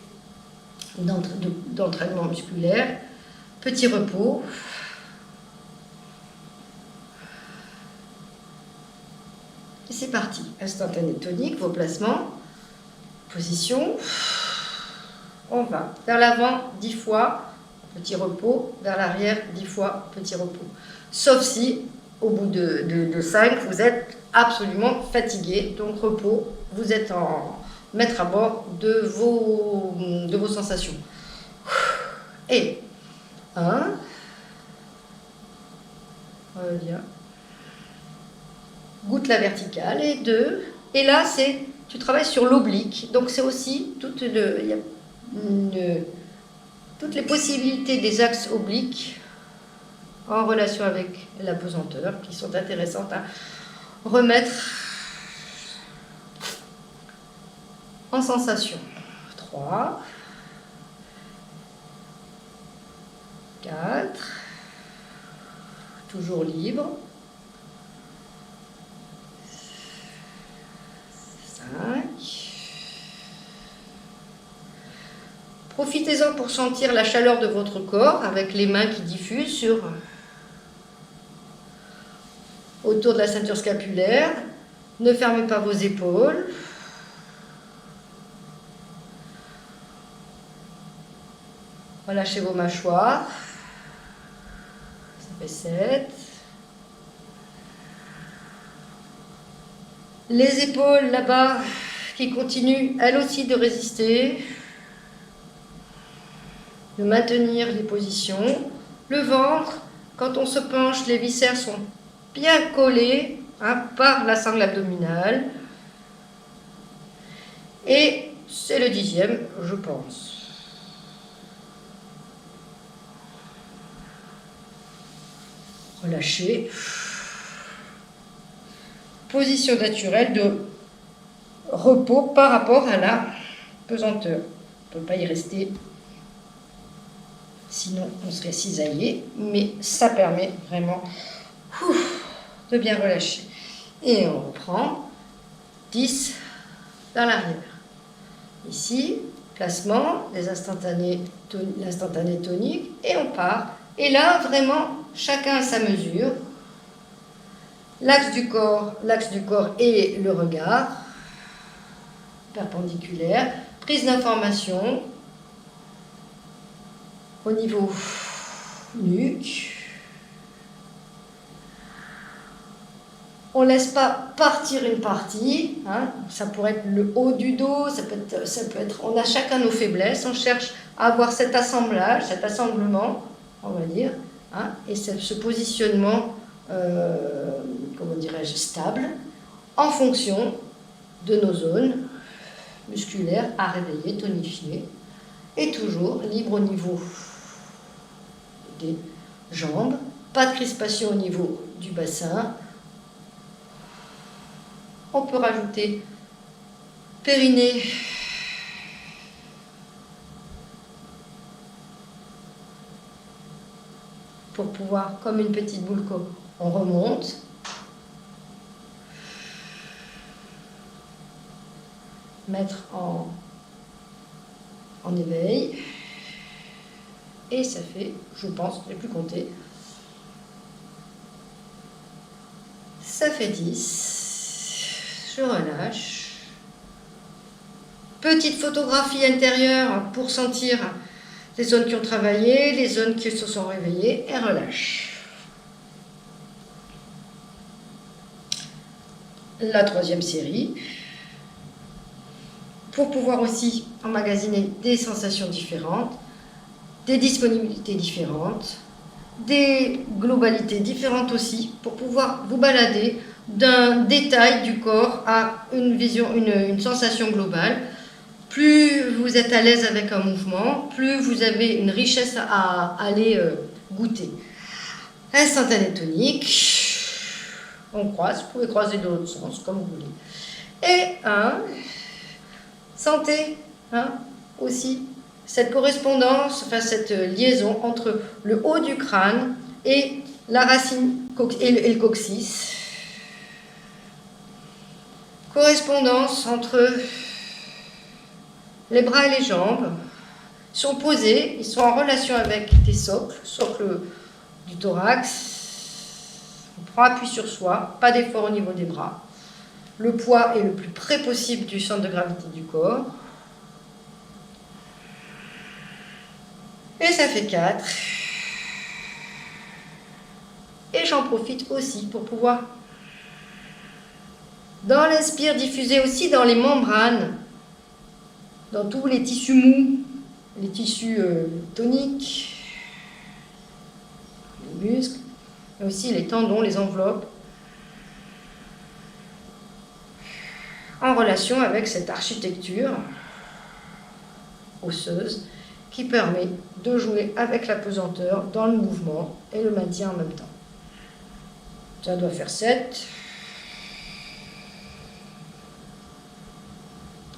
d'entraînement musculaire. Petit repos. Et c'est parti. Instantané tonique, vos placements. Position. On va vers l'avant 10 fois, petit repos. Vers l'arrière 10 fois, petit repos. Sauf si, au bout de 5, vous êtes absolument fatigué. Donc repos, vous êtes en mettre à bord de vos sensations. Et 1. Revient. Goûte la verticale. Et 2. Et là, tu travailles sur l'oblique. Donc c'est aussi toutes les possibilités des axes obliques en relation avec la pesanteur qui sont intéressantes à remettre en sensation. 3, 4, toujours libre. 5. Profitez-en pour sentir la chaleur de votre corps avec les mains qui diffusent autour de la ceinture scapulaire. Ne fermez pas vos épaules. Relâchez vos mâchoires. Ça fait 7. Les épaules là-bas qui continuent elles aussi de résister, de maintenir les positions. Le ventre, quand on se penche, les viscères sont bien collés, hein, par la sangle abdominale. Et c'est le 10e, je pense. Relâchez. Position naturelle de repos par rapport à la pesanteur. On ne peut pas y rester, sinon on serait cisaillé, mais ça permet vraiment de bien relâcher. Et on reprend 10 vers l'arrière. Ici, placement, l'instantané tonique, et on part. Et là, vraiment, chacun à sa mesure. L'axe du corps et le regard, perpendiculaire, prise d'information au niveau nuque, On ne laisse pas partir une partie, hein. Ça pourrait être le haut du dos, ça peut être, on a chacun nos faiblesses, on cherche à avoir cet assemblage, cet assemblement, on va dire, hein, et ce positionnement, comment dirais-je, stable, en fonction de nos zones musculaires à réveiller, tonifier, et toujours libre au niveau des jambes, pas de crispation au niveau du bassin. On peut rajouter périnée, pour pouvoir, comme une petite boule, on remonte. Mettre en éveil. Et ça fait, je pense, je n'ai plus compté, ça fait 10. Je relâche. Petite photographie intérieure pour sentir les zones qui ont travaillé, les zones qui se sont réveillées, et relâche. La troisième série, pour pouvoir aussi emmagasiner des sensations différentes, des disponibilités différentes, des globalités différentes aussi, pour pouvoir vous balader d'un détail du corps à une vision, une sensation globale. Plus vous êtes à l'aise avec un mouvement, plus vous avez une richesse à aller goûter. Instantané tonique, on croise, vous pouvez croiser de l'autre sens, comme vous voulez. Et sentez aussi cette correspondance, enfin cette liaison entre le haut du crâne et la racine et le coccyx. Correspondance entre les bras et les jambes. Ils sont posés, ils sont en relation avec des socle du thorax. On prend appui sur soi, pas d'effort au niveau des bras. Le poids est le plus près possible du centre de gravité du corps. Et ça fait 4. Et j'en profite aussi pour pouvoir, dans l'inspire, diffuser aussi dans les membranes, dans tous les tissus mous, les tissus toniques, les muscles, mais aussi les tendons, les enveloppes, en relation avec cette architecture osseuse qui permet de jouer avec la pesanteur dans le mouvement et le maintien en même temps. Ça doit faire 7.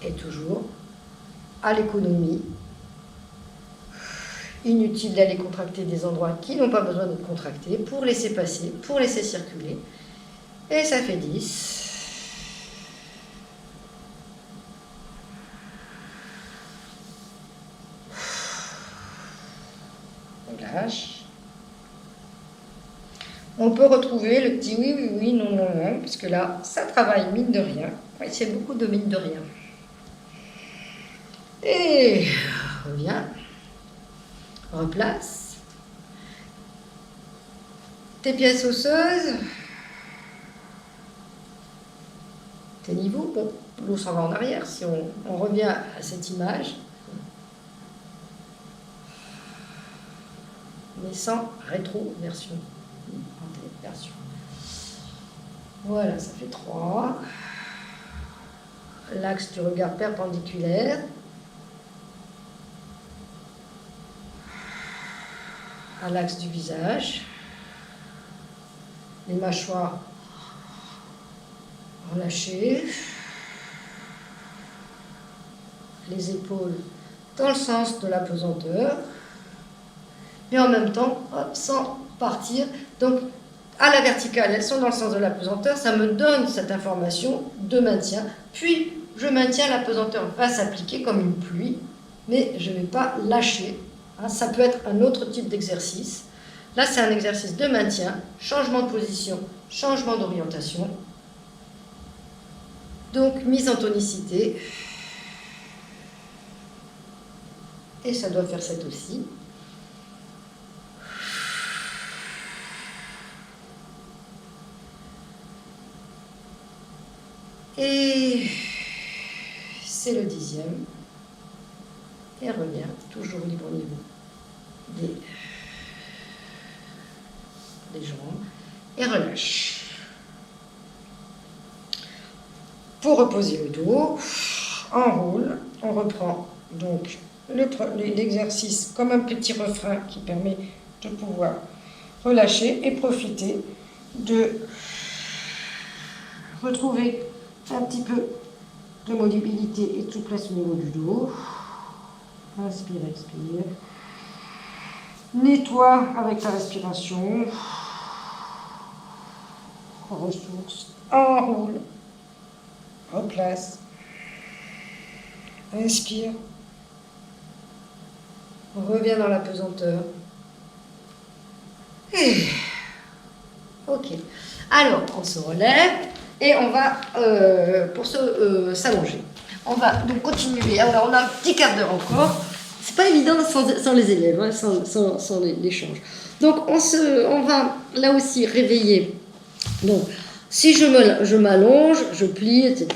Et toujours à l'économie. Inutile d'aller contracter des endroits qui n'ont pas besoin d'être contractés pour laisser passer, pour laisser circuler. Et ça fait 10. On peut retrouver le petit oui, oui, oui, non, non, non, parce que là, ça travaille mine de rien. Oui, c'est beaucoup de mine de rien. Et reviens, replace tes pièces osseuses, tes niveaux. Bon, l'eau s'en va en arrière si on revient à cette image. Mais sans rétroversion. Voilà, ça fait 3. L'axe du regard perpendiculaire. À l'axe du visage. Les mâchoires relâchées. Les épaules dans le sens de la pesanteur. Mais en même temps, hop, sans partir. Donc, à la verticale, elles sont dans le sens de la pesanteur. Ça me donne cette information de maintien. Puis, je maintiens la pesanteur va s'appliquer comme une pluie, mais je ne vais pas lâcher. Ça peut être un autre type d'exercice. Là, c'est un exercice de maintien, changement de position, changement d'orientation. Donc, mise en tonicité. Et ça doit faire 7 aussi. Et c'est le 10e. Et revient, toujours libre au niveau des jambes. Et relâche. Pour reposer le dos, on roule, on reprend donc l'exercice comme un petit refrain qui permet de pouvoir relâcher et profiter de retrouver un petit peu de mobilité et de souplesse au niveau du dos. Inspire, expire. Nettoie avec ta respiration. Ressource. Enroule. Replace. Inspire. Reviens dans la pesanteur. Ok. Alors, on se relève et on va, pour s'allonger, on va donc continuer. Alors, on a un petit quart d'heure encore. C'est pas évident sans les élèves, hein, sans l'échange. Donc, on va là aussi réveiller. Donc, si je m'allonge, je plie, etc.,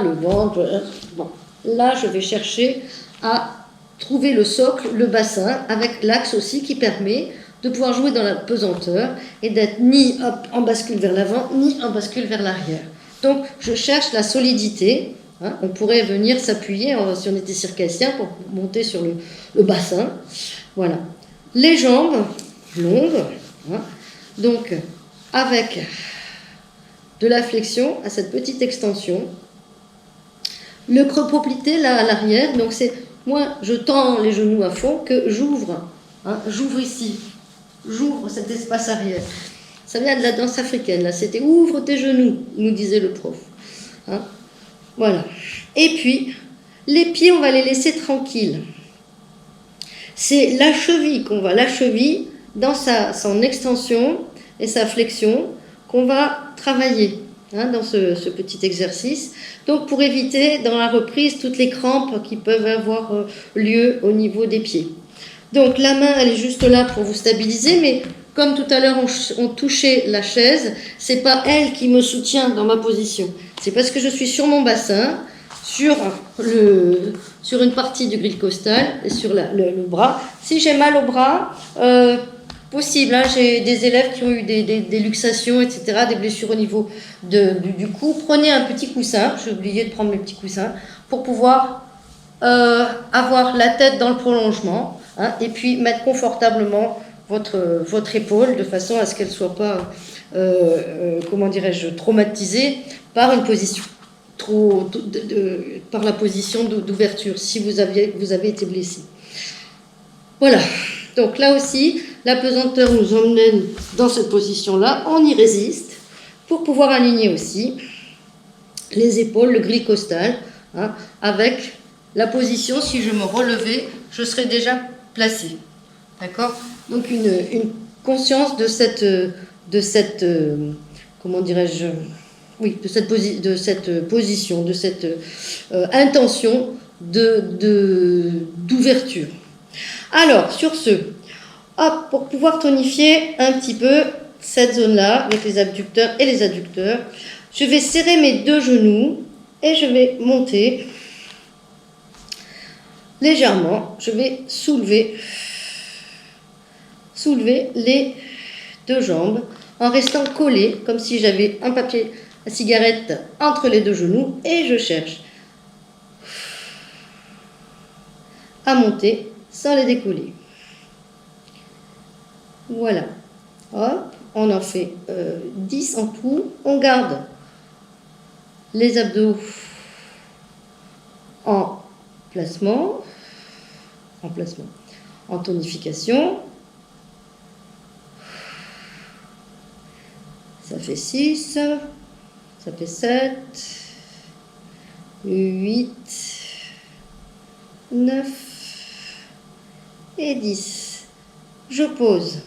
le ventre, bon. Là, je vais chercher à trouver le socle, le bassin, avec l'axe aussi qui permet de pouvoir jouer dans la pesanteur et d'être ni en bascule vers l'avant, ni en bascule vers l'arrière. Donc, je cherche la solidité. Hein, on pourrait venir s'appuyer, si on était circassien, pour monter sur le bassin. Voilà. Les jambes longues. Hein, donc, avec de la flexion à cette petite extension. Le creux poplité là à l'arrière. Donc, c'est moi, je tends les genoux à fond que j'ouvre. Hein, j'ouvre ici. J'ouvre cet espace arrière. Ça vient de la danse africaine. Là, c'était ouvre tes genoux, nous disait le prof. Hein, voilà. Et puis, les pieds, on va les laisser tranquilles. C'est la cheville dans son extension et sa flexion qu'on va travailler hein, dans ce petit exercice. Donc, pour éviter dans la reprise toutes les crampes qui peuvent avoir lieu au niveau des pieds. Donc, la main, elle est juste là pour vous stabiliser, mais comme tout à l'heure, on touchait la chaise, c'est pas elle qui me soutient dans ma position. C'est parce que je suis sur mon bassin, sur une partie du grille costal et sur le bras. Si j'ai mal au bras, possible, hein, j'ai des élèves qui ont eu des luxations, etc., des blessures au niveau du cou. Prenez un petit coussin, j'ai oublié de prendre mes petits coussins, pour pouvoir avoir la tête dans le prolongement, hein, et puis mettre confortablement votre épaule de façon à ce qu'elle ne soit pas, comment dirais-je, traumatisée par une position, par la position d'ouverture, si vous avez été blessé. Voilà, donc là aussi, la pesanteur nous emmène dans cette position-là, on y résiste, pour pouvoir aligner aussi les épaules, le grille costal, hein, avec la position, si je me relevais, je serais déjà placée. D'accord ? Donc une conscience de cette comment dirais-je, oui, de cette position, de cette intention d'ouverture. Alors, sur ce, hop, pour pouvoir tonifier un petit peu cette zone-là, avec les abducteurs et les adducteurs, je vais serrer mes deux genoux et je vais monter légèrement. Je vais soulever les deux jambes en restant collé, comme si j'avais un papier à cigarette entre les deux genoux, et je cherche à monter sans les décoller. Voilà. Hop, on en fait 10 en tout. On garde les abdos en placement, en tonification. Ça fait 6, ça fait 7, 8, 9 et 10. Je pose.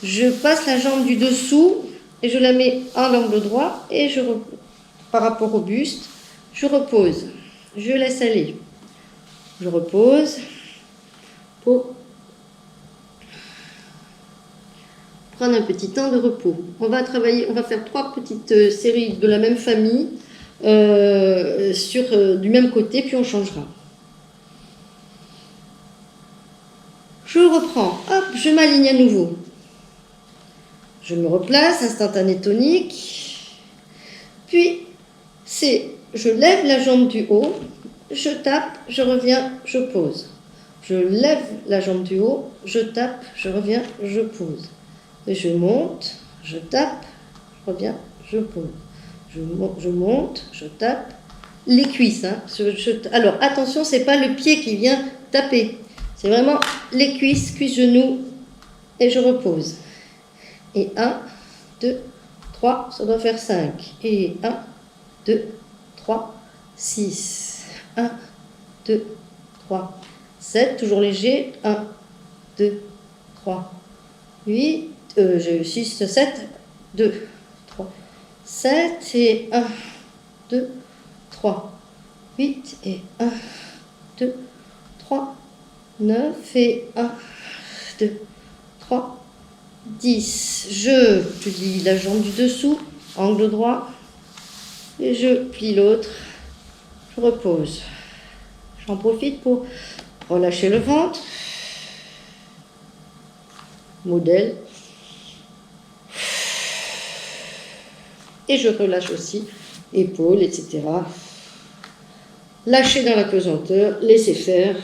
Je passe la jambe du dessous et je la mets en angle droit et par rapport au buste, je repose. Je laisse aller. Je repose pour prendre un petit temps de repos. On va faire 3 petites séries de la même famille du même côté, puis on changera. Je reprends, hop, je m'aligne à nouveau. Je me replace, instantané tonique. Puis, je lève la jambe du haut, je tape, je reviens, je pose. Je lève la jambe du haut, je tape, je reviens, je pose. Et je monte, je tape, je reviens, je pose. Je monte, je tape. Les cuisses. Hein. Alors, attention, c'est pas le pied qui vient taper. C'est vraiment les cuisses, genoux, et je repose. Et 1, 2, 3, ça doit faire 5. Et 1, 2, 3, 6. 1, 2, 3, 7. Toujours léger. 1, 2, 3, 8. J'ai 6, 7. 2, 3, 7. Et 1, 2, 3, 8. Et 1, 2, 3, 9. Et 1, 2, 3, 10. Je plie la jambe du dessous, angle droit, et je plie l'autre, je repose. J'en profite pour relâcher le ventre, modèle, et je relâche aussi épaules, etc. Lâcher dans la pesanteur, laisser faire.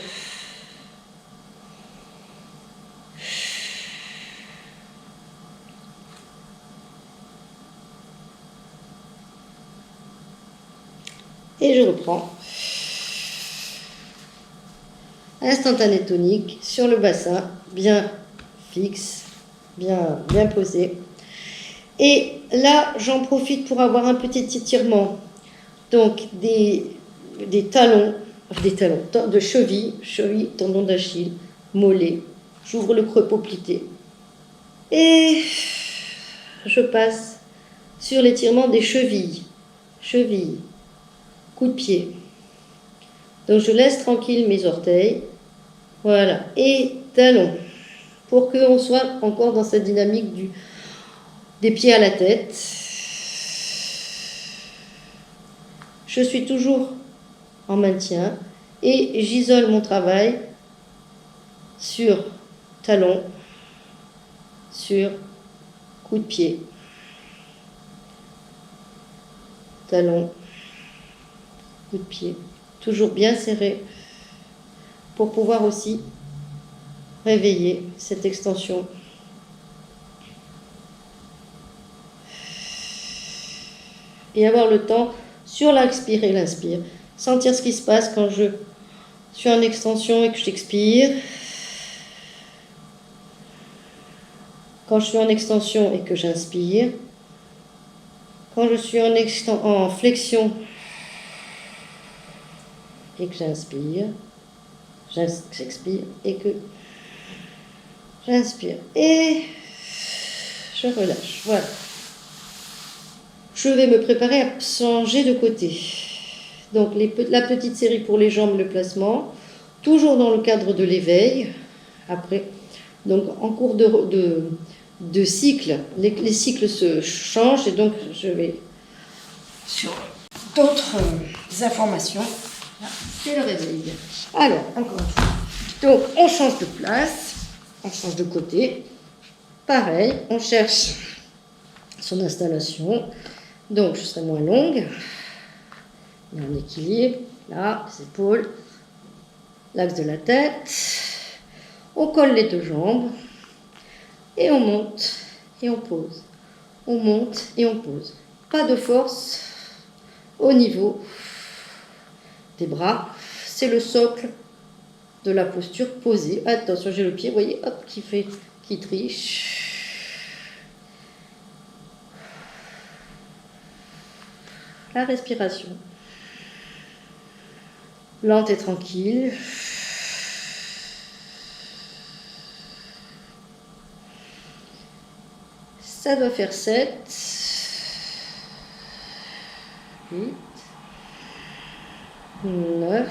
Et je reprends. Instantané tonique sur le bassin, bien fixe, bien posé. Et là, j'en profite pour avoir un petit étirement. Donc, des talons de cheville, tendon d'Achille, mollet. J'ouvre le creux poplité. Et je passe sur l'étirement des chevilles. Coup de pied. Donc je laisse tranquille mes orteils. Voilà. Et talons. Pour qu'on soit encore dans cette dynamique des pieds à la tête. Je suis toujours en maintien. Et j'isole mon travail sur talons, sur coup de pied. Talons. Coup de pied, toujours bien serré pour pouvoir aussi réveiller cette extension. Et avoir le temps, sur l'expire et l'inspire, sentir ce qui se passe quand je suis en extension et que j'expire. Quand je suis en extension et que j'inspire. Quand je suis en flexion et que j'inspire, j'expire et que j'inspire et je relâche. Voilà. Je vais me préparer à changer de côté. Donc la petite série pour les jambes, le placement, toujours dans le cadre de l'éveil. Après, donc en cours de cycle, les cycles se changent et donc je vais sur d'autres informations. C'est le réveil. Alors, encore une fois. Donc, on change de place, on change de côté. Pareil, on cherche son installation. Donc, je serai moins longue. Il y a un équilibre. Là, les épaules, l'axe de la tête. On colle les deux jambes. Et on monte et on pose. On monte et on pose. Pas de force au niveau des bras, c'est le socle de la posture posée. Attention, j'ai le pied, vous voyez, hop, qui triche. La respiration. Lente et tranquille. Ça doit faire 7, 8, 9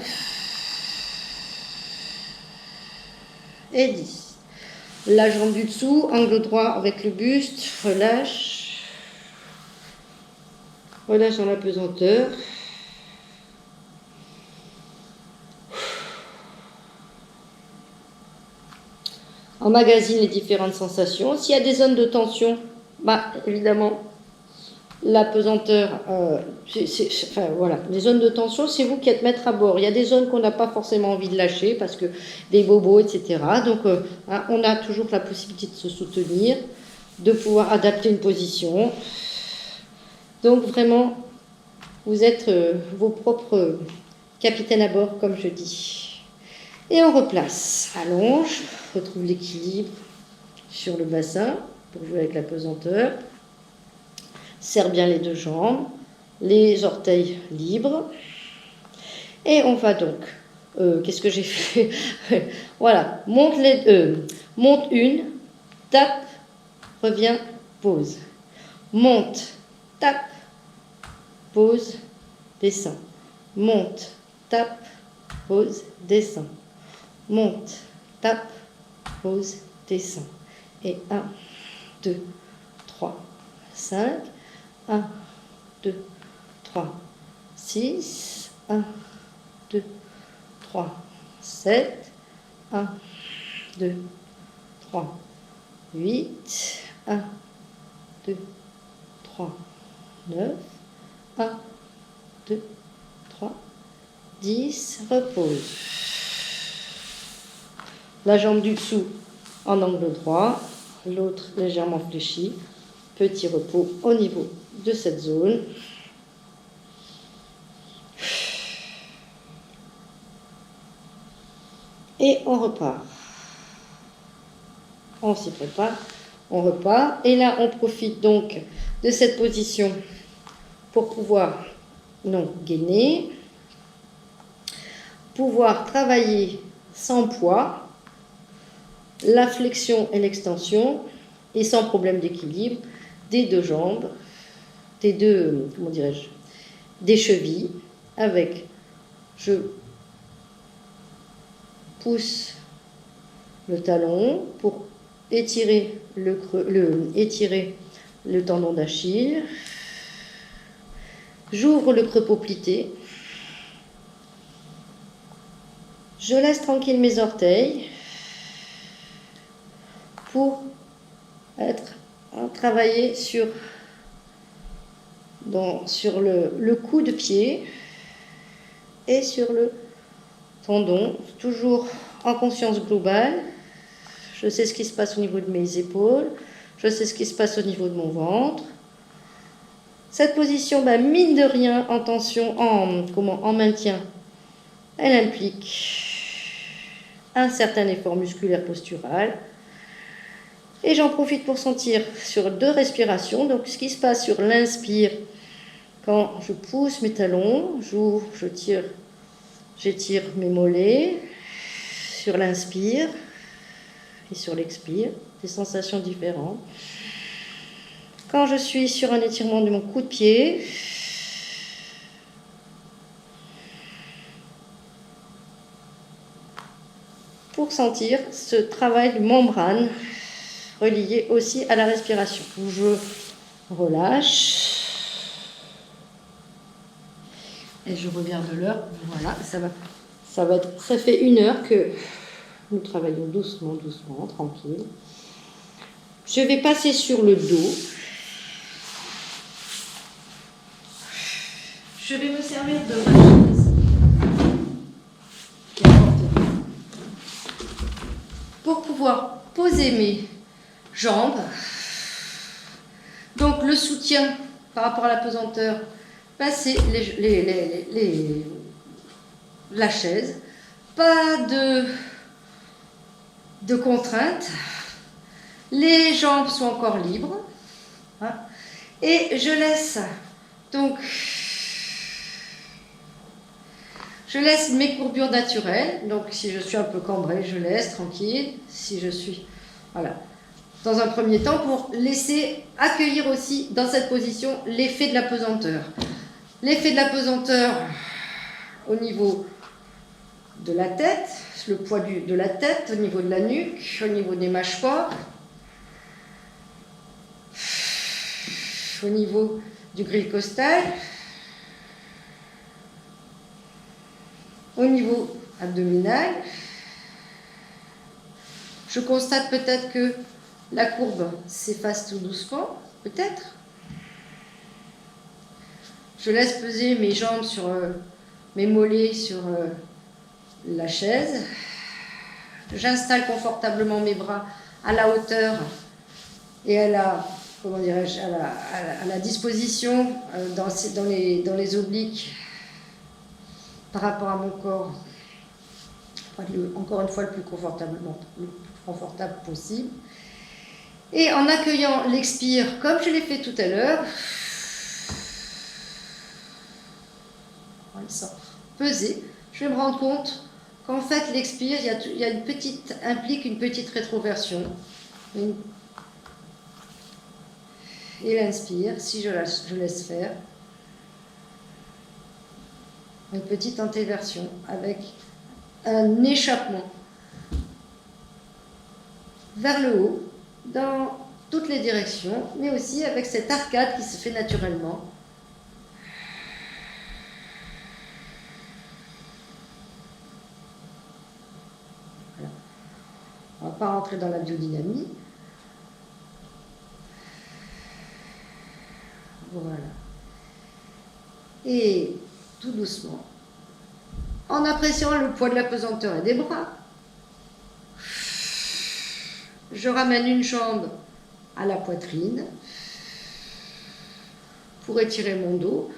et 10. La jambe du dessous, angle droit avec le buste, relâche. Relâche dans la pesanteur. emmagasine les différentes sensations. S'il y a des zones de tension, bah, évidemment, la pesanteur, enfin, voilà, les zones de tension, c'est vous qui êtes maître à bord. Il y a des zones qu'on n'a pas forcément envie de lâcher parce que des bobos, etc. Donc, hein, on a toujours la possibilité de se soutenir, de pouvoir adapter une position. Donc, vraiment, vous êtes vos propres capitaines à bord, comme je dis. Et on replace. Allonge, retrouve l'équilibre sur le bassin pour jouer avec la pesanteur. Serre bien les deux jambes, les orteils libres. Et on va donc, qu'est-ce que j'ai fait? Voilà, monte une, tape, revient, pose. Monte, tape, pose, descend. Monte, tape, pose, descend. Monte, tape, pose, descend. Et 1, 2, 3, 5. 1, 2, 3, 6, 1, 2, 3, 7, 1, 2, 3, 8, 1, 2, 3, 9, 1, 2, 3, 10, repose. La jambe du dessous en angle droit, l'autre légèrement fléchie. Petit repos au niveau de cette zone. Et on repart. On s'y prépare, on repart. Et là, on profite donc de cette position pour pouvoir gainer, pouvoir travailler sans poids, la flexion et l'extension, et sans problème d'équilibre, des deux jambes, des chevilles, avec, je pousse le talon pour étirer étirer le tendon d'Achille, j'ouvre le creux poplité, je laisse tranquille mes orteils pour travailler sur le coup de pied et sur le tendon, toujours en conscience globale. Je sais ce qui se passe au niveau de mes épaules, je sais ce qui se passe au niveau de mon ventre. Cette position, mine de rien, en tension, en maintien, elle implique un certain effort musculaire postural. Et j'en profite pour sentir sur 2 respirations, donc ce qui se passe sur l'inspire, quand je pousse mes talons, j'ouvre, j'étire mes mollets, sur l'inspire et sur l'expire, des sensations différentes. Quand je suis sur un étirement de mon coup de pied, pour sentir ce travail de membrane relié aussi à la respiration, où je relâche. Et je regarde l'heure, voilà, ça fait 1 heure que nous travaillons doucement, tranquille. Je vais passer sur le dos. Je vais me servir de ma chaise pour pouvoir poser mes jambes. Donc le soutien par rapport à la pesanteur, passer la chaise, pas de contrainte, les jambes sont encore libres, hein, et je laisse mes courbures naturelles. Donc si je suis un peu cambrée, je laisse tranquille. Si je suis, voilà, dans un premier temps, pour laisser accueillir aussi dans cette position l'effet de la pesanteur. L'effet de la pesanteur au niveau de la tête, le poids de la tête, au niveau de la nuque, au niveau des mâchoires, au niveau du grille costal, au niveau abdominal. Je constate peut-être que la courbe s'efface tout doucement, peut-être. Je laisse peser mes jambes sur mes mollets sur la chaise. J'installe confortablement mes bras à la hauteur et à la, comment dirais-je, à la disposition dans les obliques par rapport à mon corps, encore une fois le plus confortable possible. Et en accueillant l'expire comme je l'ai fait tout à l'heure, en laissant peser, je vais me rendre compte qu'en fait l'expire, il y a implique une petite rétroversion. Et l'inspire, si je laisse faire, une petite antéversion avec un échappement vers le haut dans toutes les directions, mais aussi avec cette arcade qui se fait naturellement. Voilà. On ne va pas rentrer dans la biodynamie. Voilà. Et tout doucement, en appréciant le poids de la pesanteur et des bras, je ramène une jambe à la poitrine pour étirer mon dos.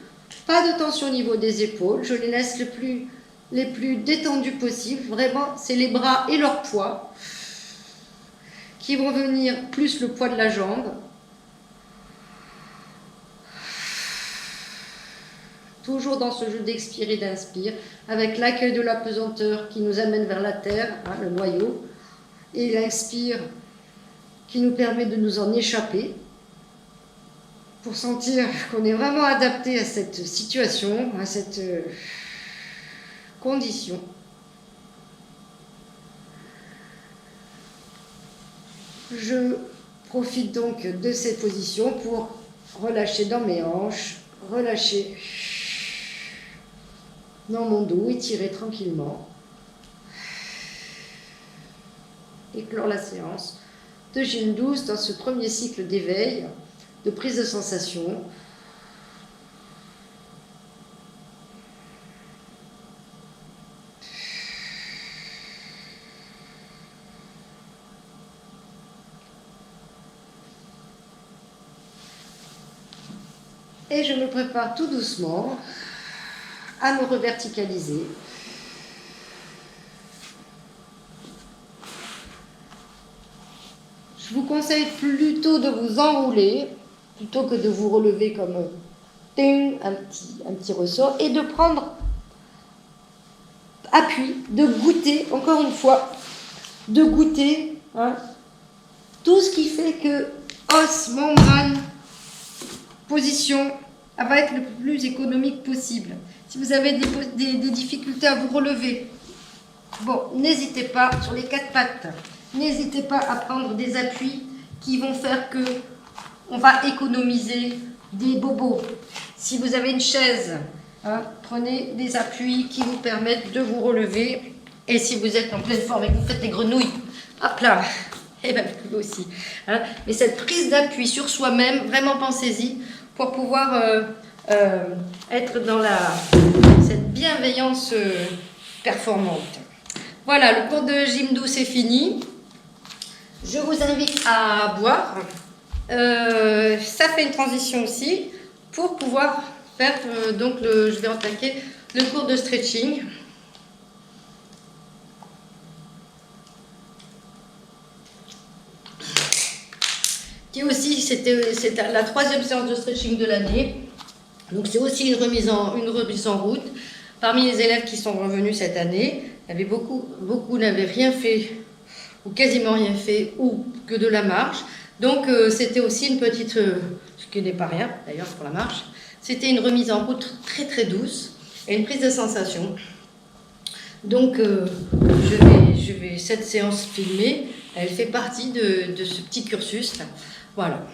Pas de tension au niveau des épaules, je les laisse les plus détendus possible. Vraiment, c'est les bras et leur poids qui vont venir, plus le poids de la jambe. Toujours dans ce jeu d'expire et d'inspire, avec l'accueil de la pesanteur qui nous amène vers la terre, le noyau, et l'inspire qui nous permet de nous en échapper, pour sentir qu'on est vraiment adapté à cette situation, à cette condition. Je profite donc de ces positions pour relâcher dans mes hanches, relâcher dans mon dos, étirer tranquillement, et clore la séance de gym douce dans ce premier cycle d'éveil, de prise de sensation. Et je me prépare tout doucement à me reverticaliser. Je vous conseille plutôt de vous enrouler, plutôt que de vous relever comme un petit ressort, et de prendre appui, de goûter, encore une fois, de goûter tout ce qui fait que os, membrane, position, va être le plus économique possible. Si vous avez des difficultés à vous relever, bon, n'hésitez pas sur les 4 pattes. N'hésitez pas à prendre des appuis qui vont faire que on va économiser des bobos. Si vous avez une chaise, prenez des appuis qui vous permettent de vous relever. Et si vous êtes en pleine forme et que vous faites des grenouilles, hop là, et bien vous pouvez aussi. Mais cette prise d'appui sur soi-même, vraiment pensez-y pour pouvoir être dans cette bienveillance performante. Voilà, le cours de gym douce est fini. Je vous invite à boire. Ça fait une transition aussi pour pouvoir faire, je vais attaquer le cours de stretching. Qui aussi, c'est la 3e séance de stretching de l'année. Donc c'est aussi une remise en route. Parmi les élèves qui sont revenus cette année, il y avait beaucoup n'avaient rien fait ou quasiment rien fait, ou que de la marche. Donc c'était aussi une petite, ce qui n'est pas rien d'ailleurs pour la marche, c'était une remise en route très très douce et une prise de sensation. Donc je vais cette séance filmée, elle fait partie de ce petit cursus. Voilà.